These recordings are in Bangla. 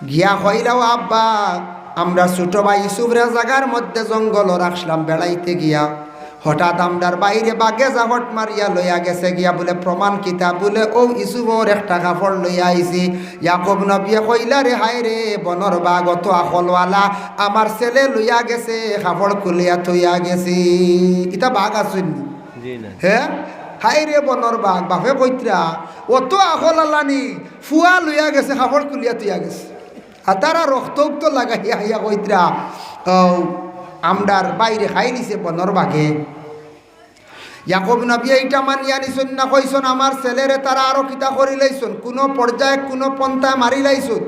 গিয়া হইলাও আব্বা আমরা ছোট ভাই ইসুফরে জায়গার মধ্যে জঙ্গল রাখলাম বেড়াইতে গিয়া, হঠাৎ আমরার বাইরে বাগে জাহট মারিয়া লইয়া গেছে গিয়া বলে প্রমাণ কিতা বলে ও ইসুফর একটা কাপড় লইয়া আইছি। ইয়াকুব নবিয়ে কইলা রে হায় রে বনর বাঘ অত আখলওয়ালা আমার ছেলে লইয়া গেছে কাপড় খুলিয়া থইয়া গেছি। ইতা বাঘ আসুন হ্যাঁ, হাই রে বনর বাঘ বাপে কইত্রা অত আখল আলানি ফুয়া লইয়া গেছে কাপড় খুলিয়া থইয়া গেছে। আর তারা রক্ত উক্ত লাগাইয়া হাইয়া কইত্রা আমরার বাইরে খাই নিছে বনর বাঘে। ইয়াকুব নবী এইটা মানিয়া নিছুন না, কইছুন আমার ছেলেরে তারা আরো কিতা করি লাইছুন, কোনো পর্যায়ে কোনো পন্থায় মারি লাইছুন।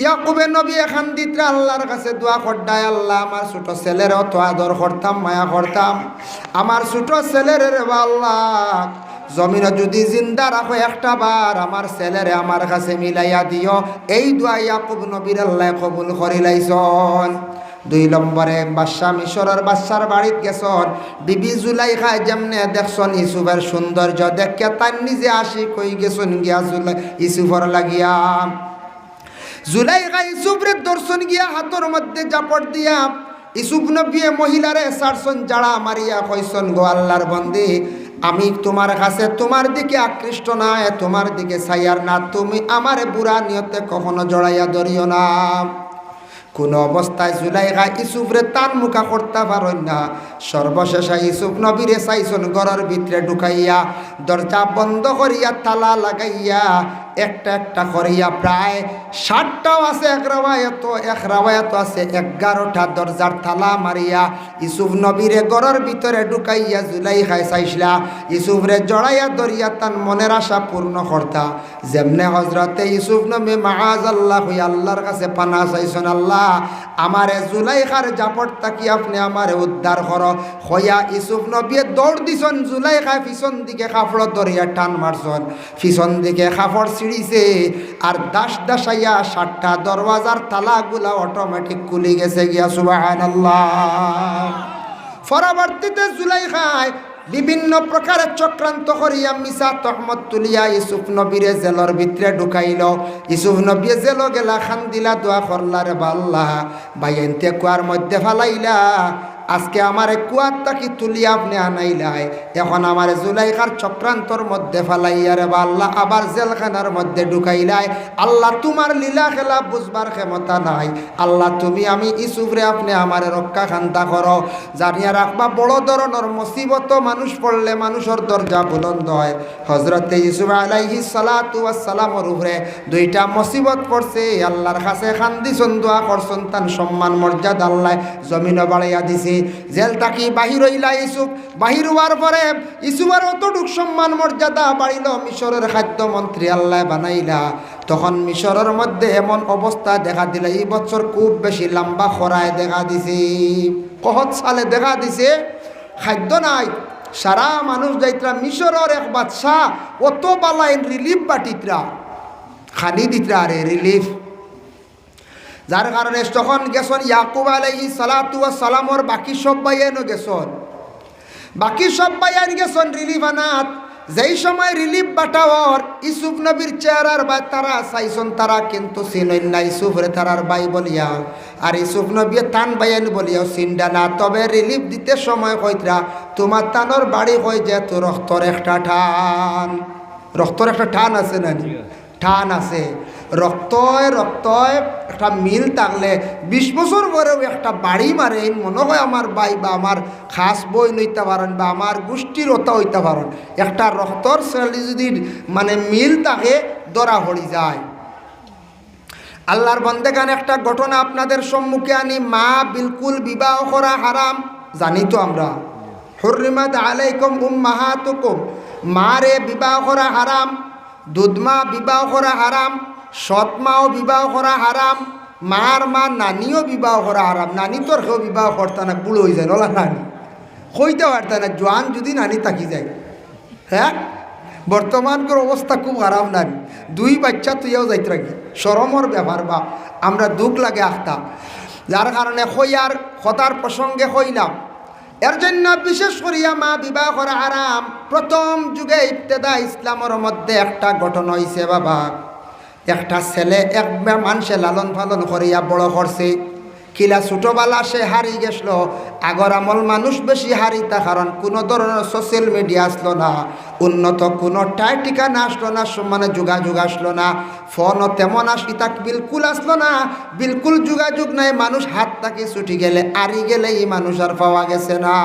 ইয়াকুবের নবী এখান দিত্রা আল্লাহর কাছে দোয়া করডায়, আল্লাহ আমার ছোট ছেলের অত আদর করতাম মায়া করতাম, আমার ছোট ছেলের রে আল্লাহ জমিনে যদি জিন্দা রাখো একটা বার আমার ছেলেরে আমার কাছে মিলাইয়া দিও। এই দোয়া ইয়াকুব নবীর আল্লাহ কবুল করিলাইছন। 2 নম্বরে বাদশা মিশরের বাদশার বাড়িত গেছন, বিবি জুলাইখা যেমনে দেখছন ইসুফের সৌন্দর্য দেখে তার নিজে আশিক হয়ে গেছন গিয়া ইসুফর লাগিয়া। জুলাইখা ইসুফরে দর্শন গিয়া হাতর মধ্যে জাপট দিয়া ইসুফ নবী মহিলারে সারসন জাড়া মারিয়া কইসন গো আল্লাহর বন্দী আমি তোমার কাছে তোমার দিকে আকৃষ্ট না, তোমার দিকে ছাইয়ার না, তুমি আমারে বুড়া নিয়তে কখনো জড়াইয়া ধরিও না। কোন অবস্থায় জুলাইখা ইসুফরে তান মুখা করতে পারেন না। সর্বশেষে ইসুফ নবীরে চাইছন ঘরের ভিতরে ঢুকাইয়া দরজা বন্ধ করিয়া তালা লাগাইয়া একটা একটা করিয়া প্রায় 60টাও আছে এক রাওয়ায়াত আছে 11টা দরজার তালা মারিয়া ইসুফ নবীরে ঘরের ভিতরে ঢুকাইয়া জুলাইখায় চাইছিলা ইসুফরে জড়াইয়া ধরিয়া তার মনের আশা পূর্ণ করতা। যেমনে হজরতে ইসুফ নবী মাআযাল্লাহ হইয়া আল্লাহর কাছে পানা চাইছেন, আল্লাহ আমারে জুলাইখার জাপট তাকি আপনি আমারে উদ্ধার করো হইয়া ইসুফ নবী দৌড় দিছন। জুলাইখা পিছন দিকে কাপড় ধরিয়া টান মারছন, পিছন দিকে কাপড় ছিড়িছে আর দাস দাসাইয়া 60টা দরওয়াজার তালাগুলা অটোমেটিক খুলে গেছে গিয়া। সুবহানাল্লাহ। পরবর্তীতে জুলাইখায় বিভিন্ন প্রকারের চক্রান্ত করিয়া মিছা তহমত তুলিয়া ইসুফ নবীরে জেলর ভিতরে ঢুকাইল। ইসুফ নবী জেল গেলা খান দিলা দোয়া করলা রে বাল্লাহ ভাই এনতে কুয়ার মধ্যে ফালাইলা, আজকে আমারে কুয়ার তাকি তুলিয়া আপনি আনাইলাই, এখন আমারে জুলাইখার চক্রান্তর মধ্যে ফালাইয়া রে বাল্লাহ আবার জেলখানার মধ্যে ঢুকাইলাই। আল্লাহ তোমার লীলা খেলা বুঝবার ক্ষমতা নাই, আল্লাহ তুমি আমি ইসুফরে আপনি আমারে রক্ষা খান্তা করো। জানিয়া রাখবা বড় ধরনের মুসিবত মানুষ পড়লে মানুষের দরজা বুলন্দ হয়। হজরতে ইউসুফ আলাইহিস সালাতু ওয়াস সালামের উপরে 2টা মুসিবত পড়ছে, আল্লাহর কাছে খান্দিছন দোয়া করছন, তার সম্মান মর্যাদা আল্লাহ জমিনে বাড়াইয়া দিছে। জেল তাকি বাহির হইলা ইসুফ, বাহির হওয়ার পরে ইসুফের অতটুক সম্মান মর্যাদা বাড়িল, মিশরের খাদ্যমন্ত্রী আল্লাহ বানাইলা। তখন মিশরের মধ্যে এমন অবস্থা দেখা দিল, এই বছর খুব বেশি লম্বা খরায় দেখা দিছে, কহত সালে দেখা দিছে, খাদ্য নাই। সারা মানুষ যাইতরা মিশরের এক বাদশাহ অত বালাইন রিলিফ বাটিতরা খানি দিতরা আরে রিলিফ, যার কারণে তখন গেছন ইয়াকুব আলাইহিস সালাতু ওয়াস সালামর বাকি সব ভাইয়ানো গেছন, বাকি সব ভাইয়ান গেছন রিলিফ আনাত। যেই সময় রিলিফ বাটাওয়ার ইসুফ নবীর চেহারার বাই তারা চাইছন, তারা কিন্তু চিনইন না ইসুফরে তারার বাই বলিয়া, আর ইসুফ নবী তান ভাইয়ান বলিয়াও চিন্তা না। তবে রিলিফ দিতে সময় কইতরা তোমার তানোর বাড়ি হয়ে যে তো রক্তর একটা টান, রক্তর একটা টান আছে না, টান আছে, রক্তয় একটা মিল থাকলে 20 বছর পরেও একটা বাড়ি মারে মনে হয় আমার ভাই বা আমার খাস বই নইতে পারেন বা আমার গোষ্ঠীর ওটা হইতে পারেন, একটা রক্তর ছেলে যদি মানে মিল থাকে ধরা পড়ি যায়। আল্লাহর বন্দেগান একটা ঘটনা আপনাদের সম্মুখে আনি। মা বিলকুল বিবাহ করা হারাম জানি তো আমরা, হুররিমাত আলাইকুম উম্মাহাতুকুম, মারে বিবাহ করা হারাম, দুধমা বিবাহ করা হারাম, সৎমাও বিবাহ করা হারাম, মার মা নানিও বিবাহ করা হারাম। নানি তোর কেউ বিবাহ করতে না, বুড়ো হয়ে যায় ওলা নানি কইতে পারত না, জোয়ান যদি নানি থাকি যায়। হ্যাঁ বর্তমানকার অবস্থা খুব খারাপ, নানি 2 বাচ্চা তুইও যাইতে রাখি শরমর ব্যাপার বা আমরা দুঃখ লাগে আখতা, যার কারণে হইয়ার কথার প্রসঙ্গে হইলাম। এর জন্য বিশেষ করিয়া মা বিবাহ করা হারাম। প্রথম যুগে ইবতেদা ইসলামের মধ্যে একটা ঘটনা হয়েছে বাবা, একটা ছেলে এক মানুষে লালন পালন করিয়া বড় করছে, কিলা ছোটোবেলা সে হারিয়ে গেছিল। আগর আমল মানুষ বেশি হারিতা, কারণ কোনো ধরনের সোশ্যাল মিডিয়া আসলো না, উন্নত কোনো টাই ঠিকানা আসলো না, মানে যোগাযোগ আসলো না, ফোনও তেমন আসি তাক বিলকুল আসলো না, বিলকুল যোগাযোগ নাই। মানুষ হাত তাকে ছুটি গেলে হারি গেলে এই মানুষ আর পাওয়া গেছে না।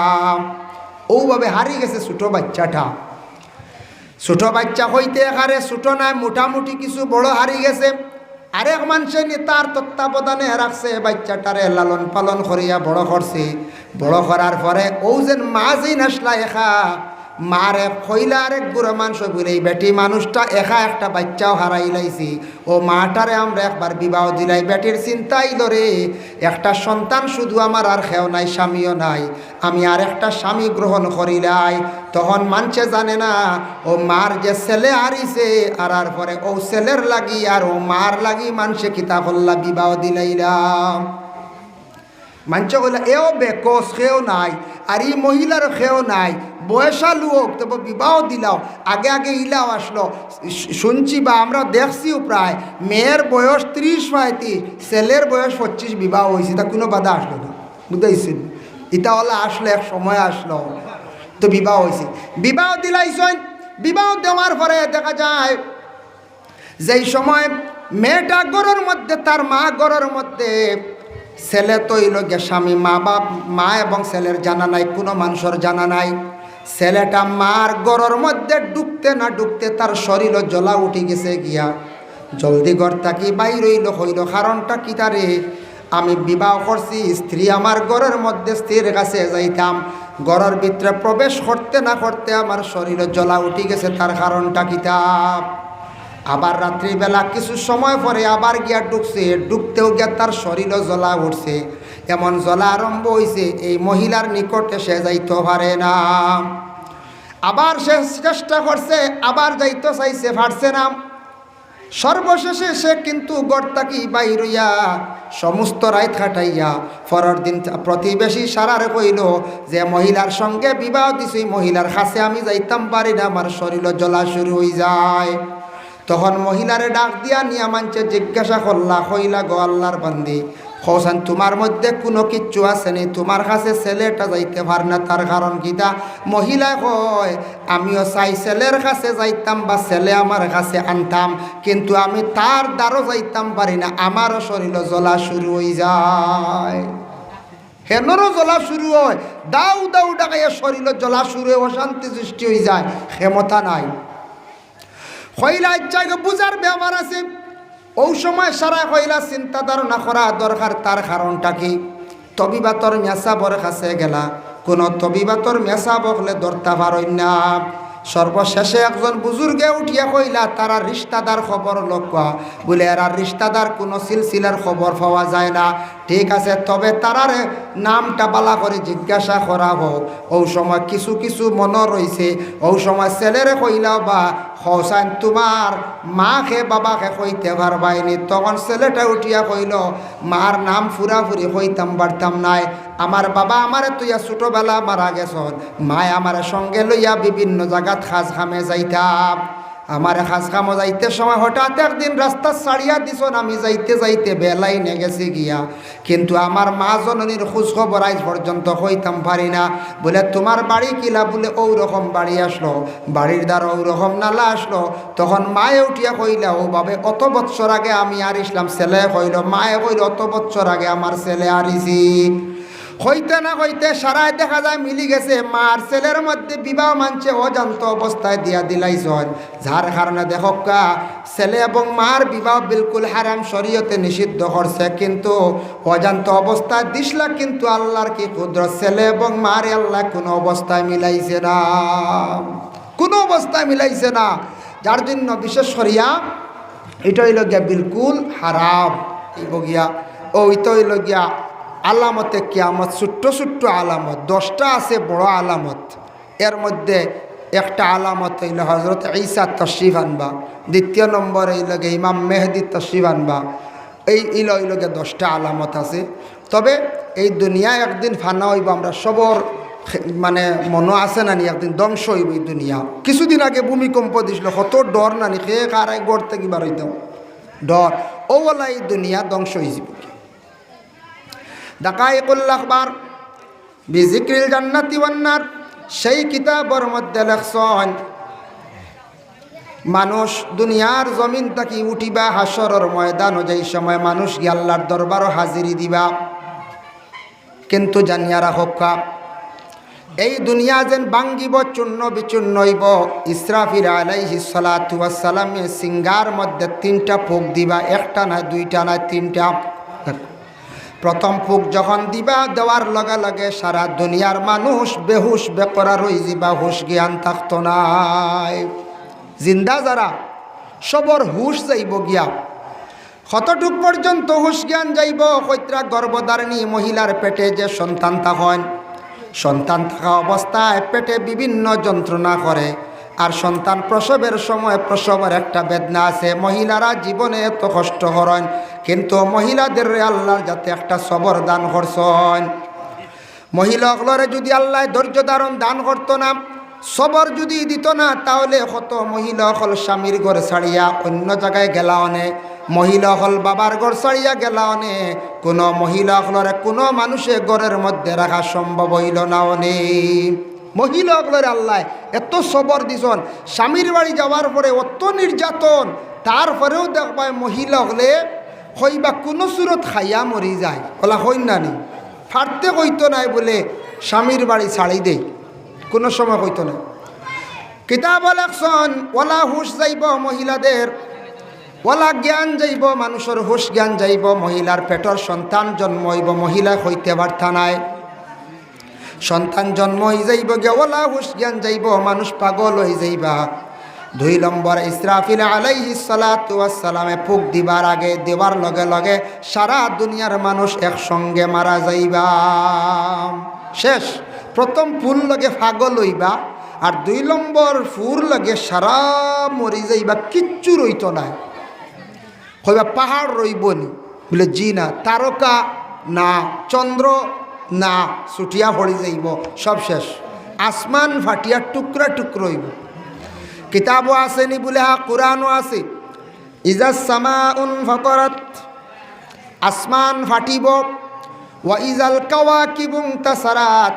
ওভাবে হারিয়ে গেছে ছোটো বাচ্চাটা। ছোটো বাচ্চা হইতে এখানে ছোটো নাই, মোটামুটি কিছু বড় হারিয়ে গেছে। আরেক মানুষে নি তার তত্ত্বাবধানে রাখছে, বাচ্চাটারে লালন পালন করিয়া বড় করছে। বড় করার পরে ও যেন মা যেই নাসলা একা মারে খইলা আরেক বুড়ো মানুষ বলে এই বেটি মানুষটা একা একটা বাচ্চাও হারাই লাইছি, ও মাটারে আমরা একবার বিবাহ দিলাই। বেটির চিন্তাই ধরে একটা সন্তান শুধু আমার আর খেও নাই, স্বামীও নাই, আমি আর একটা স্বামী গ্রহণ করিলাই। তখন মানুষে জানে না ও মার যে ছেলে হারিছে, আর পরে ও ছেলের লাগি আর ও মার লাগি মানুষে কিতা করলা বিবাহ দিলাইলাম। মানুষ কইলা এও বেকস খেও নাই, আর এই মহিলার খেও নাই, বয়সা লোক, তবে বিবাহ দিলাও। আগে আগে ইলাও আসলো, শুনছি বা আমরা দেখছিও প্রায় মেয়ের বয়স 30-35, ছেলের বয়স 25, বিবাহ হয়েছে, তা কোনো বাধা আসলো না, বুঝতেছেন? এটা হলো আসলো এক সময় আসলো, তো বিবাহ হয়েছে। বিবাহ দিলাইছেন, বিবাহ দেওয়ার পরে দেখা যায় যেই সময় মেয়েটা গড়ের মধ্যে, তার মা গড়ের মধ্যে, ছেলে তো ইলগে স্বামী, মা এবং ছেলের জানা নাই, কোনো মানুষের জানা নাই। ছেলেটা মার গড়ের মধ্যে ঢুকতে না ঢুকতে তার শরীরও জ্বলা উঠে গেছে গিয়া। জলদি ঘর থাকি বাইর হইল, কারণটা কি? তারে আমি বিবাহ করছি, স্ত্রী আমার ঘরের মধ্যে, স্ত্রীর কাছে যাইতাম, ঘরের ভিতরে প্রবেশ করতে না করতে আমার শরীরে জ্বলা উঠে গেছে, তার কারণটা কিতাব। আবার রাত্রিবেলা কিছু সময় পরে আবার গিয়া ঢুকছে, ঢুকতেও গিয়া তার শরীরও জ্বলা উঠছে, এমন জ্বলা আরম্ভ হয়েছে এই মহিলার নিকটে সে যাইতে পারে না। আবার সে চেষ্টা করছে, আবার যাইতে চাইছে, পারছে না। সর্বশেষে সে কিন্তু গড়তাকি বাইরইয়া সমস্ত রাত কাটাইয়া পরের দিন প্রতিবেশী সারারে কইল যে মহিলার সঙ্গে বিবাহ দিছি, মহিলার কাছে আমি যাইতাম পারি না, আমার শরীরও জ্বলা শুরু হয়ে যায়। তখন মহিলারে ডাক দিয়া নিয়া মানছে জিজ্ঞাসা করলা, কইলা গো আল্লাহর বান্দি, হোসেন তোমার মধ্যে কোনো কিচ্ছু আছে নি? তোমার কাছে ছেলেটা যাইতে পার না, তার কারণ কিতা? মহিলা কয় আমিও চাই ছেলের কাছে যাইতাম বা ছেলে আমার কাছে আনতাম, কিন্তু আমি তার দ্বারও যাইতাম পারি না, আমারও শরীরও জ্বলা শুরু হয়ে যায়। হেনরও জ্বলা শুরু হয়, দাউ দাউ ডাকাইয়া শরীরও জ্বলা শুরু হয়ে অশান্তি সৃষ্টি হয়ে যায়, ক্ষমতা নাই। কইলা ইচ্ছাকে বুঝার ব্যাপার আছে। ওই সময় সারা কইলা চিন্তা ধারণা করা দরকার, তার কারণটা কি? তবিবাতর মেসাবর কাছে গেলা, কোনো তবিবাতর মেসা বকলে ধরতে পারই না। সর্বশেষে একজন বুজুর্গে উঠিয়া কইলা তারা রিশতাদার খবর লক্ষ্য, বলে এরা রিশতাদার কোনো সিলসিলার খবর পাওয়া যায় না। ঠিক আছে, তবে তারার নামটা বালা করে জিজ্ঞাসা করা হোক। ওই সময় কিছু কিছু মনে রয়েছে, ওই সময় ছেলেরে কইলাও বা হোসেন তোমার মাকে বাবাকে কইতে পারবাইনি। তখন ছেলেটা উঠিয়া কইল মার নাম ফুরাফুরি কইতাম পারতাম নাই, আমার বাবা আমারে তুইয়া ছোটোবেলা মারা গেছন, মায় আমার সঙ্গে লইয়া বিভিন্ন জায়গাত খাজ খামে যাইতাম। আমার খাজ খামো যাইতে সময় হঠাৎ একদিন রাস্তা ছাড়িয়া দিছন, আমি যাইতে যাইতে বেলাই নে গেছি গিয়া, কিন্তু আমার মা জননীর খোঁজ খবর আজ পর্যন্ত হইতাম পারি না। বলে তোমার বাড়ি কিলা? বলে ওই রকম বাড়ি আসলো, বাড়ির দ্বারা ওই রকম নালা আসলো। তখন মায়ে উঠিয়া কইলা ও বাবে অত বৎসর আগে আমি আর ইসলাম। ছেলে কইল, মায়ে কইল অত বৎসর আগে আমার ছেলে আরিছি। হইতে না হইতে সারায় দেখা যায় মিলি গেছে, মার ছেলের মধ্যে বিবাহ মানছে অজান্ত অবস্থায় দিয়া দিলাইছন, যার কারণে দেখকা ছেলে এবং মার বিবাহ বিলকুল হারাম, শরীয়তে নিষিদ্ধ করছে, কিন্তু অজান্ত অবস্থায় দিসলা। কিন্তু আল্লাহর কি কুদরত, ছেলে এবং মার আল্লাহ কোনো অবস্থায় মিলাইছে না, কোনো অবস্থায় মিলাইছে না। যার জন্য বিশেষ করিয়া এটা হইল গিয়া বিলকুল হারাম। এই বগিয়া ওই তো হইল গিয়া আলামতে কিয়ামত, ছোট্ট ছোট্ট আলামত 10টা আছে বড় আলামত। এর মধ্যে একটা আলামত হইল হজরত ঈসা তশরিফ আনবা, দ্বিতীয় নম্বর এইলগে ইমাম মেহেদি তশরিফ আনবা। এই ইলগে 10টা আলামত আছে। তবে এই দুনিয়া একদিন ফানা হইব, আমরা সবর মানে মনে আছে নানি একদিন ধ্বংস হইব এই দুনিয়া। কিছুদিন আগে ভূমিকম্প দিছিল, কত ডর নানি, খেয়ে কারাই গড় থেকে বার হইতাম, ডর ওলা এই দুনিয়া ধ্বংস হয়ে যাব। দাকাইকুল আখবার বিজিক্রিল জান্নাতি ওয়ান নার, সেই কিতাবের মধ্যে লেখছেন মানুষ দুনিয়ার জমিন থাকি উঠিবা হাসরের ময়দান, যেই সময় মানুষ গিয়ে আল্লাহর দরবারও হাজিরি দিবা। কিন্তু জানিয়া রাখা এই দুনিয়া যেন ভাঙ্গিব, চূর্ণ বিচূর্ণ হইব। ইসরাফিল আলাইহিস সালাতু ওয়াস সালামে সিঙ্গার মধ্যে 3টা ফুক দিবা, একটা না 2টা না 3টা। প্রথম ফুক যখন দিবা, দেওয়ার লগে লগে সারা দুনিয়ার মানুষ বেহুশ বেকরার হয়ে যাবা, হুশ জ্ঞান থাকতো নাই। জিন্দা যারা সবর হুশ যাইব গিয়া, কতটুক পর্যন্ত হুশ জ্ঞান যাইব? কইত্রা গর্ভধারিণী মহিলার পেটে যে সন্তান থাকেন, সন্তান থাকা অবস্থায় পেটে বিভিন্ন যন্ত্রণা করে, আর সন্তান প্রসবের সময় প্রসবের একটা বেদনা আছে। মহিলারা জীবনে এত কষ্ট করেন, কিন্তু মহিলাদের আল্লাহর যাতে একটা সবর দান করছেন। মহিলাগুলোরে যদি আল্লাহ ধৈর্য ধারণ দান করতো না, সবর যদি দিত না, তাহলে কত মহিলা হল স্বামীর ঘর ছাড়িয়া অন্য জায়গায় গেলা অনে, মহিলা হল বাবার ঘর ছাড়িয়া গেলা অনে। কোনো মহিলা হলরে কোনো মানুষে ঘরের মধ্যে রাখা সম্ভব হইল না অনে। মহিলা হলরে আল্লাহ এত সবর দিছন, স্বামীর বাড়ি যাওয়ার পরে অত নির্যাতন, তারপরেও দেখবায় মহিলা হলে হইবা কোনো সুরত খাইয়া মরি যায়, বলা হই না নি ফাটতে কইতো নাই বলে স্বামীর বাড়ি ছাড়ি দেই, কোনো সময় হইতো না। কিতাব লেখছেন ওলা হুশ যাইব মহিলাদের, ওলা জ্ঞান যাইব, মানুষের হুশ জ্ঞান যাইব। মহিলার পেটর সন্তান জন্ম হইব, মহিলা হইতে পারতা নাই, সন্তান জন্ম হয়ে যাইব গে, ওলা হুশ জ্ঞান যাইব, মানুষ পাগল হয়ে যাইবা। 2 নম্বর ইসরাফিল আলাইহিস সালাতু ওয়াস সালামে ফুক দিবার আগে, দেওয়ার লগে লগে সারা দুনিয়ার মানুষ একসঙ্গে মারা যাইবা। শেষ প্রথম ফুল লগে পাগল হইবা, আর 2 নম্বর ফুর লগে সারা মরি যাইবা, কিচ্ছু রইত না। হইবা পাহাড় রইবনি বলে জি না, তারকা না, চন্দ্র না, ছুটিয়া পড়ি যাইব, সব শেষ। আসমান ফাটিয়া টুকরা টুকরো হইব। কিতাবও আসেনি বলে হা কোরআনও আছে। ইজাস সামাউন ফাতারাত, আসমান ফাটিব। ওয়া ইজাল কাওয়াকিবু তাসারাত,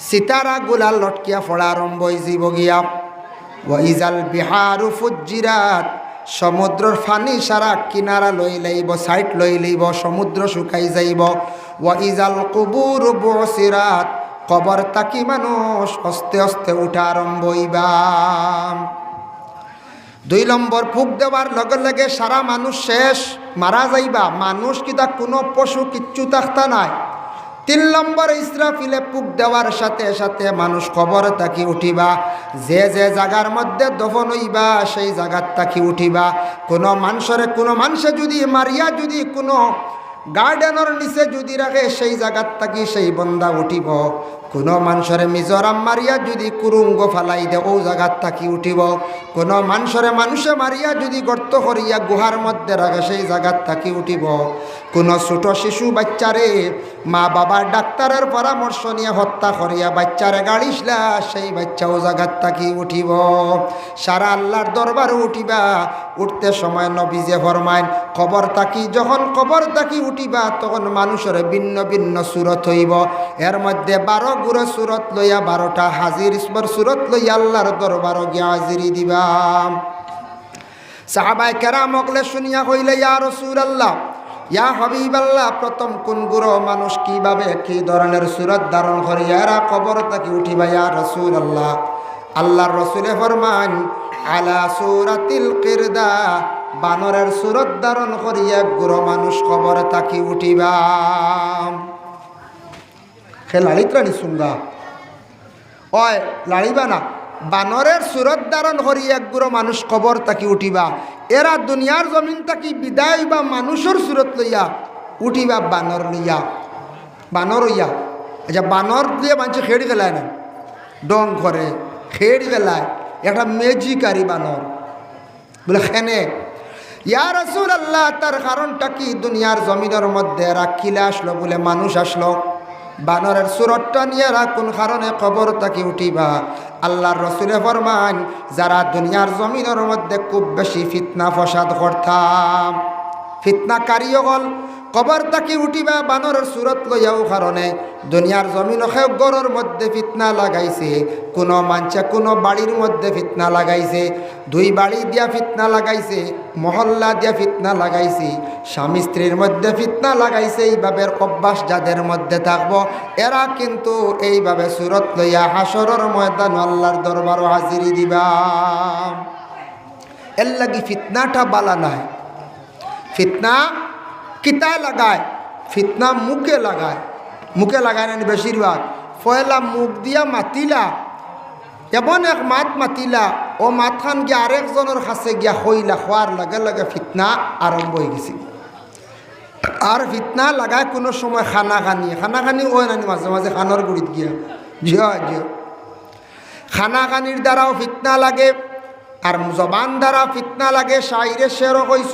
সিতারা গুলা লটকিয়া পড়া আরম্ভ হয়ে যাব গিয়া। ওয়া ইজাল বিহারু ফুজ্জিরাত, সমুদ্রের ফানি সারা কিনারা লই লইব, সাইড লই লইব, সমুদ্র শুকাই যাইব। ওয়া ইজাল কুবুরু বুসিরাত, কবর তাকি মানুষ আস্তে আস্তে উঠা আরম্ভ হইবা। 2 নম্বর ফুক দেওয়ার লগে লগে সারা মানুষ শেষ, মারা যাইবা। মানুষ কিতা কোনো পশু কিচ্ছু থাকতা নাই। 3 নম্বর ইসরাফিলে ফুক দেওয়ার সাথে সাথে মানুষ কবর তাকি উঠিবা। যে যে জায়গার মধ্যে দফন হইবা সেই জায়গার তাকি উঠিবা। কোনো মানুষে যদি মারিয়া যদি কোনো গার্ডেনের নিচে যদি রাখে, সেই জায়গার তাকি সেই বন্দা উঠিব। কোনো মানুষের মিজোরাম মারিয়া যদি কুরুঙ্গ ফালাই দে, ও জায়গার তাকি উঠিব। কোনো মানুষে মারিয়া যদি গর্ত করিয়া গুহার মধ্যে রাখে, সেই জায়গার তাকি উঠিব। কোনো ছোট শিশু বাচ্চারে মা বাবার ডাক্তারের পরামর্শ নিয়ে হত্যা করিয়া বাচ্চারে গাড়িসলা, সেই বাচ্চাও জায়গার তাকি উঠিব। সারা আল্লাহর দরবারে উঠিবা। উঠতে সময় নবীজে ফরমাইন, যখন কবর তাকি উঠিবা, তখন মানুষের ভিন্ন ভিন্ন সুরত হইব। এর মধ্যে 12 গুরো সুরত লইয়া 12টা হাজির সুরত লইয়া আল্লাহর দরবার গিয়া হাজিরি দিবা। সাহাবায়ে কেরাম অগলে শুনিয়া কইলে, ইয়া রাসূলুল্লাহ, ইয়া হাবিবাল্লাহ, প্রথম কোন গুরো মানুষ কিভাবে কি ধরনের সুরত ধারণ করিয়া এরা কবর তাকি উঠিবা ইয়া রাসূলুল্লাহ? আল্লাহর রাসূলে ফরমান, আলা সূরাতিল কিরদা, বানরের সুরত ধারণ করিয়া গুরো মানুষ কবর তাকি উঠিবা। সে লালিত্রাণী শুনবা অয় লাড়িবা না, বানরের সুরত ধারণ করি এক গুরো মানুষ কবর তাকি উঠিবা। এরা দুনিয়ার জমিন তাকি বিদায় বা মানুষের সুরত লইয়া উঠিবা, বানর লইয়া, বানর হইয়া। আচ্ছা, বানর দিয়ে মানুষ খেড়ি গেলায় না, ডং করে খেড়ি গেলায়, একটা মেজিকারি বানর বলে খেনে। ইয়া রাসূলুল্লাহ, তার কারণটা কি? দুনিয়ার জমিনের মধ্যে রাখিলে আসলো বলে মানুষ আসলো, বানরের সুরতটা নিয়ে কোন কারণে কবর তাকি উঠিবা? আল্লাহর রসুলে ফরমান যারা দুনিয়ার জমিনের মধ্যে খুব বেশি ফিতনা ফসাদ করতাম, ফিতনাকারী হল কবর তাকি উঠিবা বানরের সুরত লইয়াও কারণে দুনিয়ার জমিন গড়ের মধ্যে ফিতনা লাগাইছে, কোনো মানুষে কোনো বাড়ির মধ্যে ফিতনা লাগাইছে, দুই বাড়ি দিয়া ফিতনা লাগাইছে, মহল্লা দিয়া ফিতনা লাগাইছে, স্বামী স্ত্রীর মধ্যে ফিতনা লাগাইছে। এইভাবে অভ্যাস যাদের মধ্যে থাকবো এরা কিন্তু এইভাবে সুরত লইয়া হাসরের ময়দান আল্লাহর দরবারও হাজিরি দিবা। এর লাগি ফিতনাটা বালা নাই। ফিতনা কিতায় লাগায়? ফিতনা মুখে লাগায়। মুখে লাগায় না বেশিরভাগ। পয়লা মুখ দিয়া মাতিলা, এমন এক মাত মাতিলা, ও মাতখান গিয়া আরেকজনের কাছে গিয়া হইলা, হওয়ার লগে লগে ফিতনা আরম্ভ হয়ে গেছে। আর ফিতনা লাগায় কোনো সময় খানাখানি, খানাখানি ওই নানি মাঝে মাঝে খানোর গুড়িত গিয়া জিও জিও খানাখানির দ্বারাও ফিতনা লাগে, আর জবান দ্বারা ফিতনা লাগে। শাইরে শেরও কইস,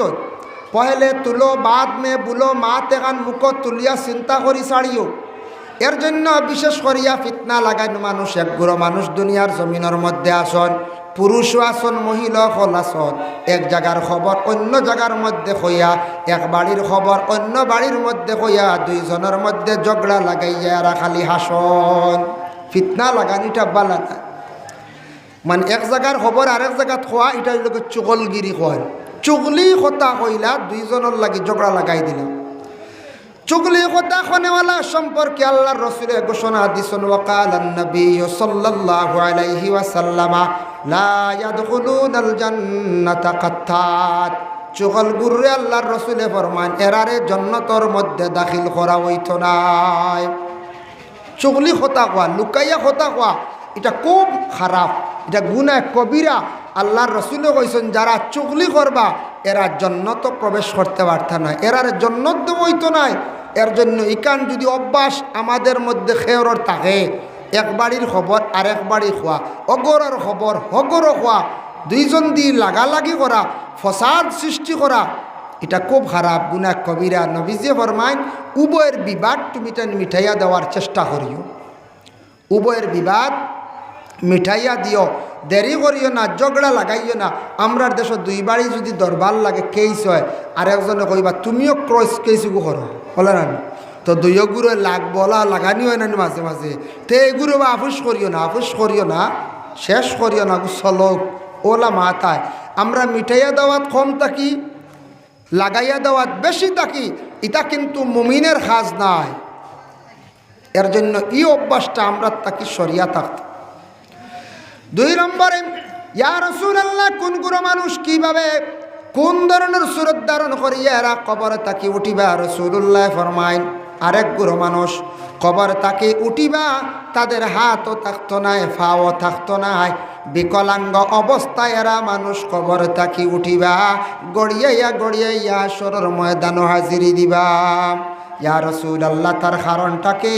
পহলে তুলো বাদ মে বুলো, মাত এখান মুখ তুলিয়া চিন্তা করি ছাড়িও। এর জন্য বিশেষ করিয়া ফিতনা লাগাইন মানুষ একগুলো মানুষ দুনিয়ার জমিনের মধ্যে আসন, পুরুষও আসন, মহিলা হল আসন। এক জায়গার খবর অন্য জায়গার মধ্যে হইয়া, এক বাড়ির খবর অন্য বাড়ির মধ্যে হইয়া, দুইজনের মধ্যে ঝগড়া লাগাইয়া এরা খালি হাসন। ফিতনা লাগানিটা বালা না। মানে এক জায়গার খবর আরেক জায়গাত খোয়া, এটা লোকে চুগলগিরি কয়। চুগলি কথা কইলা, দুইজনের লাগি ঝগড়া লাগাই দিলাম। চুগলি কথা খনেওয়ালা সম্পর্কে আল্লাহর রাসূলের ঘোষণা দিছেন, ওয়াকালান নবী সাল্লাল্লাহু আলাইহি ওয়াসাল্লাম লা ইয়াদখুলুনাল জান্নাতা কাত্তাত। চুগল গুররে আল্লাহর রাসূলে ফরমান এরারে জান্নাতের মধ্যে দাখিল করা হইতো না। চুগলি কথা কওয়া, লুকাইয়া কথা কওয়া, এটা খুব খারাপ, এটা গুনাহ কবিরা। আল্লাহর রাসূলে কইছেন যারা চুগলি করবা এরা জান্নাতে প্রবেশ করতে পারত না, এরার জান্নাত দেব হইতো না। এর জন্য ইকান যদি অভ্যাস আমাদের মধ্যে খেয়রর থাকে, এক বাড়ির খবর আরেক বাড়ি খোয়া, অগরের খবর হগর খোয়া, দুইজন দিয়ে লাগালাগি করা, ফসাদ সৃষ্টি করা, এটা খুব খারাপ, গুনাহ কবিরা। নবীজি ফরমাইন উভয়ের বিবাদ তুমি মিঠাইয়া দেওয়ার চেষ্টা করিও, উভয়ের বিবাদ মিঠাইয়া দিও, দেরি করিও না, ঝগড়া লাগাইও না। আমরার দেশে দুই বাড়ি যদি দরবার লাগে কেস হয়, আর একজনে কইবা তুমিও ক্রস কেসুকু করো, বলে না তো দুইও গুরু লাগ বলা লাগানি হয় না মাঝে মাঝে। তে এগুলো বা আফুস করিও না, আফুস করিও না, শেষ করিও না, চলক ওলা মাথায়। আমরা মিঠাইয়া দেওয়াত কম থাকি, লাগাইয়া দেওয়াত বেশি থাকি, এটা কিন্তু মুমিনের কাজ নাই। এর জন্য এই অভ্যাসটা আমরা তাকে সরিয়া থাকত। দুই নম্বরে, ইয়া রাসূলুল্লাহ কোন গুরু মানুষ কিভাবে কোন ধরনের সুরত ধারণ করিয়া এরা কবরে তাকে উঠিবা? রাসূলুল্লাহ ফরমাইন আরেক গুরু মানুষ কবরে তাকে উঠিবা, তাদের হাতও থাকতো নাই, ফাও থাকতো নাই, বিকলাঙ্গ অবস্থায় এরা মানুষ কবরে তাকে উঠিবা, গড়িয়াইয়া গড়িয়াইয়া হাশরের ময়দানে হাজিরি দিবা। ইয়া রাসূলুল্লাহ তার কারণটাকে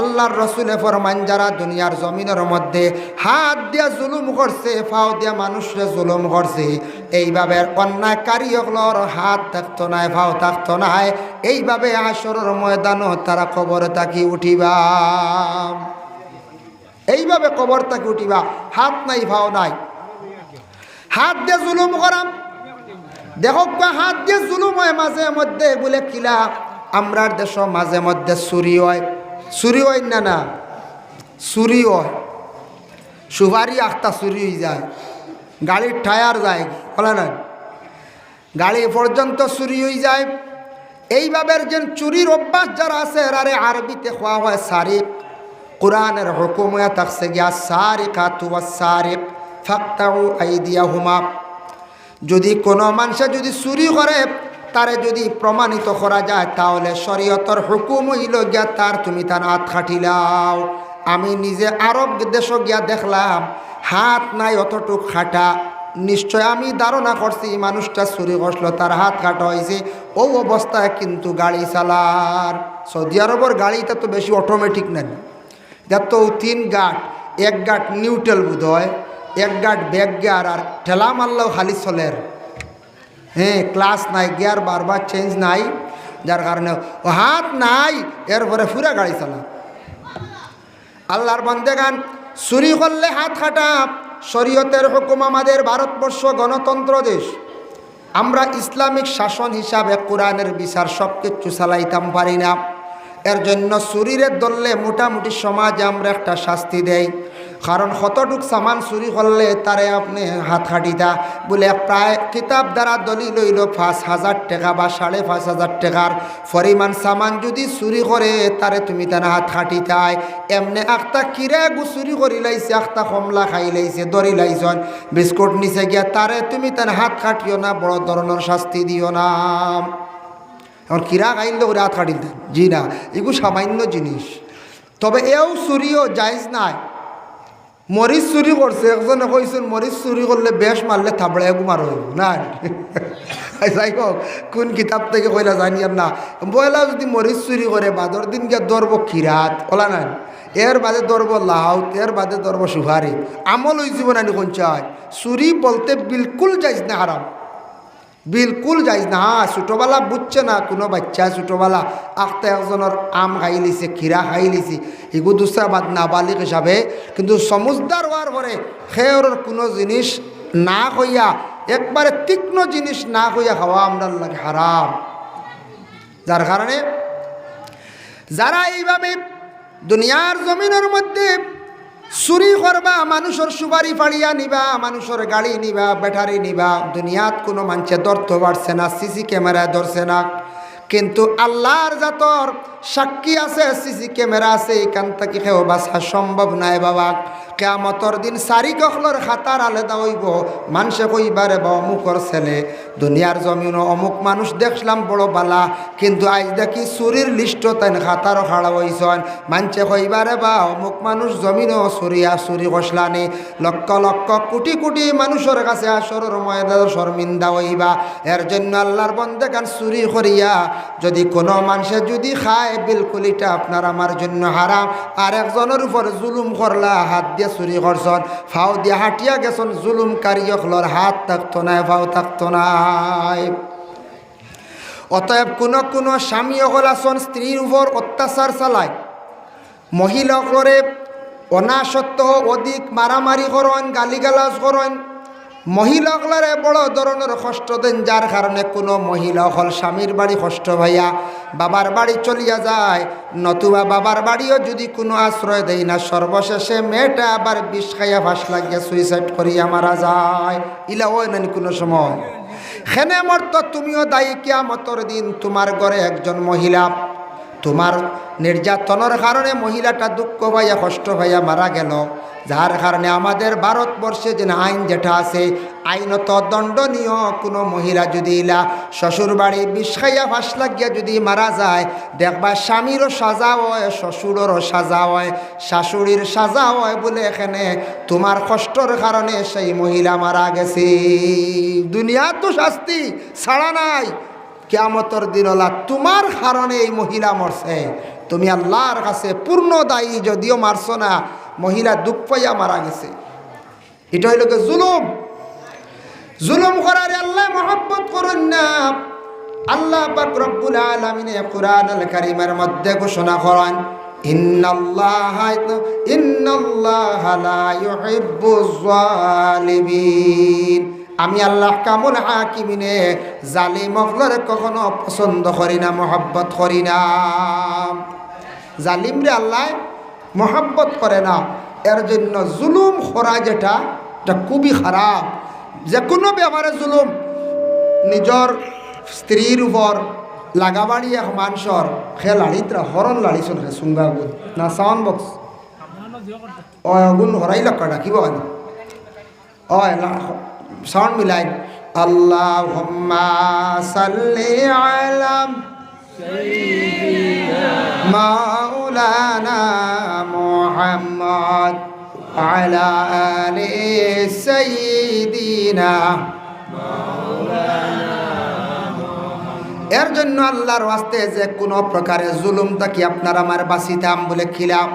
আল্লাহর রাসূলে ফরমান যারা দুনিয়ার জমিনের মধ্যে হাত দিয়া জুলুম করছে, ফাও দিয়া মানুষরে জুলুম করছে, এইভাবে অন্যায়কারী হলোর হাত থাকতো নাই, ফাও থাকতো নাই, এইভাবে হাশরের ময়দানও তারা কবর তাকি উঠিবা, এইভাবে কবর তাকি উঠিবা। হাত নাই, ফাও নাই, হাত দিয়ে জুলুম করাম। দেখো হাত দিয়ে জুলুম হয় মাঝে মধ্যে বলে কিলা আমরার দেশ মাঝে মধ্যে চুরি হয়, চুরি হয় না না, চুরি হয়, সুপারি আখতা চুরি হয়ে যায়, গাড়ির টায়ার যায়, বলে না গাড়ি পর্যন্ত চুরি হয়ে যায়। এইভাবে যে চুরির অভ্যাস যারা আছে এরারে আরবিতে খোয়া হয় সারিক। কোরআনের হুকুম হয়ে থাকছে গিয়া সারিকাতু ওয়াস-সারিক ফাকতাউ আইদিয়াহুমা। যদি কোনো মানুষে যদি চুরি করে তারে যদি প্রমাণিত করা যায় তাহলে শরীয়তের হুকুম হইল গিয়া তার তুমি তার হাত খাটিলাও। আমি নিজে আরব দেশ গিয়া দেখলাম হাত নাই অতটুক খাটা, নিশ্চয় আমি ধারণা করছি মানুষটা চুরি করছিল, তার হাত কাটা হয়েছে। ও অবস্থায় কিন্তু গাড়ি চালার, সৌদি আরবের গাড়িটা তো বেশি অটোমেটিক নেন, যার তো 3 গাট, 1 গাট নিউট্রাল বোধ হয়, 1 গাট ব্যাক গিয়ার, আর ঠেলা মারলেও খালি চলের। হ্যাঁ, ক্লাস নাই, গিয়ার বারবার চেঞ্জ নাই, যার কারণে ও হাত নাই, এরপরে পুরা গাড়ি চালা। আল্লাহর বান্দেগান চুরি করলে হাত কাটা। শরীয়তের হুকুম, আমাদের ভারতবর্ষ গণতন্ত্র দেশ, আমরা ইসলামিক শাসন হিসাবে কোরআনের বিচার সব কিছু চালাইতাম পারি না। এর জন্য চুরিরে ধরলে মোটামুটি সমাজে আমরা একটা শাস্তি দেই। কারণ কতটুক সামান চুরি করলে তারে আপনি হাত কাটিতা বলে প্রায় কিতাব দ্বারা দলিল হইল 5,000 টাকা বা 5,500 টাকার পরিমাণ সামান যদি চুরি করে তারে তুমি তার হাত কাটিতাই। এমনি একটা কিরে চুরি করি লাইছে, একটা কমলা খাই লাইছে, দড়ি লাইছন, বিস্কুট নিচে গিয়া তারে তুমি তার হাত কাটিও না, বড় ধরনের শাস্তি দিও না। এখন কিরা খাইলে ওরা হাত কাটিল জি না, এগুলো সামান্য জিনিস। তবে এও চুরিও জায়েজ নাই। মরিচ চুরি করছে, একজনে কইছেন মরিচ চুরি করলে বেশ মারলে থাবড়ে গুমার হইব না। যাই হোক, কোন কিতাব থেকে কইলা জানি আর না। বয়লা যদি মরিচ চুরি করে বাদর দিন গিয়ে ধরব কিরাত ওলা নাই, এর বাদে ধরব লাউত, এর বাদে ধরব সুহারি। আমল হয়ে যাব না কঞ্চায়। চুরি বলতে বিলকুল যাইজ না, হারাম, বিলকুল যাইজ না। হ্যাঁ, ছোটোবেলা বুঝছে না কোনো বাচ্চা, ছোটোবেলা আখতে একজনের আম খাই লিছে, খিরা খাই লিছি, এগু দুসরা বাদ নাবালিক হিসাবে। কিন্তু সমুজদার হওয়ার পরে খেয়ের কোনো জিনিস না হইয়া, একবারে তীক্ষ্ণ জিনিস না হইয়া খাওয়া আমরা লাগে হারাম। যার কারণে যারা এইভাবে দুনিয়ার জমিনের মধ্যে চুরি করবা, মানুষের সুপারি ফাড়িয়া নিবা, মানুষের গাড়ি নিবা, ব্যাটারি নিবা, দুনিয়াত কোনো মানুষে ধরতে পারছে না, সিসি ক্যামেরায় ধরছে না। কিন্তু আল্লাহর জাতর সাক্ষী আছে, সিসি ক্যামেরা আছে, এখান থেকে কেউ বাঁচা সম্ভব নাই বাবা। কিয়ামতের দিন সারি কখলর খাতার আলাদা হইব। মানুষে কইবারে বা অমুকর ছেলে, দুনিয়ার জমিনও অমুক মানুষ দেখলাম বড় বালা, কিন্তু আজ দেখি চুরির লিস্ট তাই খাতারও খাড়া হইছন। মানুষে কইবারে বা অমুক মানুষ জমিনও চুরি কষলানি। লক্ষ লক্ষ কোটি কোটি মানুষের কাছে আসরের ময়দানে শর্মিন্দা হইবা। এর জন্য আল্লাহর বন্দেগান চুরি করিয়া যদি কোনো মানুষে যদি খায়, বিলকুল এটা আপনার আমার জন্য হারাম। আর একজনের উপর জুলুম করলা, হাত দিয়ে চুরি করছন, ফাও দিয়ে হাঁটিয়া গেছন, জুলুমকারী হলর হাত থাকতো না, ফাও থাকতো নাই। অতএব কোনো স্বামী হল আসন স্ত্রীর উপর অত্যাচার চালায়, মহিলা হলরে অনাসত্য অধিক মারামারি করেন, গালিগালাজ করেন, মহিলাগুলারে বড় ধরনের কষ্ট দেন। যার কারণে কোনো মহিলা হল স্বামীর বাড়ি কষ্ট ভাইয়া বাবার বাড়ি চলিয়া যায়, নতুবা বাবার বাড়িও যদি কোনো আশ্রয় দেয় না, সর্বশেষে মেয়েটা আবার বিষ খাইয়া ফাঁস লাগিয়া সুইসাইড করিয়া মারা যায়। ইলা হয় না কোনো সময়। হেনে মর্ত তুমিও দায়ী। কিয়ামতের দিন তোমার ঘরে একজন মহিলা তোমার নির্যাতনের কারণে মহিলাটা দুঃখ পাইয়া কষ্ট পাইয়া মারা গেল, যার কারণে আমাদের ভারতবর্ষে যে আইন যেটা আছে, আইনত দণ্ডনীয়। কোনো মহিলা যদি ইলা শ্বশুর বাড়ি বিষ খাইয়া ফাঁস লাগিয়া যদি মারা যায়, দেখবা স্বামীরও সাজা হয়, শ্বশুরেরও সাজা হয়, শাশুড়ির সাজা হয়, বলে এখানে তোমার কষ্টর কারণে সেই মহিলা মারা গেছে। দুনিয়া তো শাস্তি ছাড়া নাই, কিয়ামতের দিন হলা তোমার কারণে এই মহিলা মরছে, তুমি আল্লাহর কাছে পূর্ণ দায়ী। যদিও মারছ না, মহিলা দুঃখ পাইয়া মারা গেছে। এটা হইল জুলুম। জুলুম করার আল্লাহ মহব্বত করেন না। আল্লাহ পাক রব্বুল আলামিন কুরআনুল কারীমের মধ্যে ঘোষণা করেন, ইন্নাল্লাহা লা ইউহিব্বুজ জালিমিন। আমি আল্লাহ কামুল হাকিমিনে জালিম হলরে কখনো পছন্দ করি না, মহব্বত করি না। জালিমরে আল্লাহ মহব্বত করে না। এর জন্য জুলুম করা যেটা খুবই খারাপ। যে কোনো ব্যাপারে জুলুম, নিজর স্ত্রীর উপর লাগাবাড়ি এক মানুষের সে লাড়িতরা হরণ লাড়িছন সে সুঙ্গা গুণ না সাউন্ড বক্স গুণ হরাই লক্ষ্যটা কি বল সাউন্ড মিলাই। আল্লাহুম্মা সাল্লি আলা মাওলানা মুহাম্মদ আলা আলি সাইয়্যিদিনা। এর জন্য আল্লাহর ওয়াস্তে যে কোনো প্রকারের জুলুম তাকে আপনার আমার বাঁচিতাম বলে খিলাম।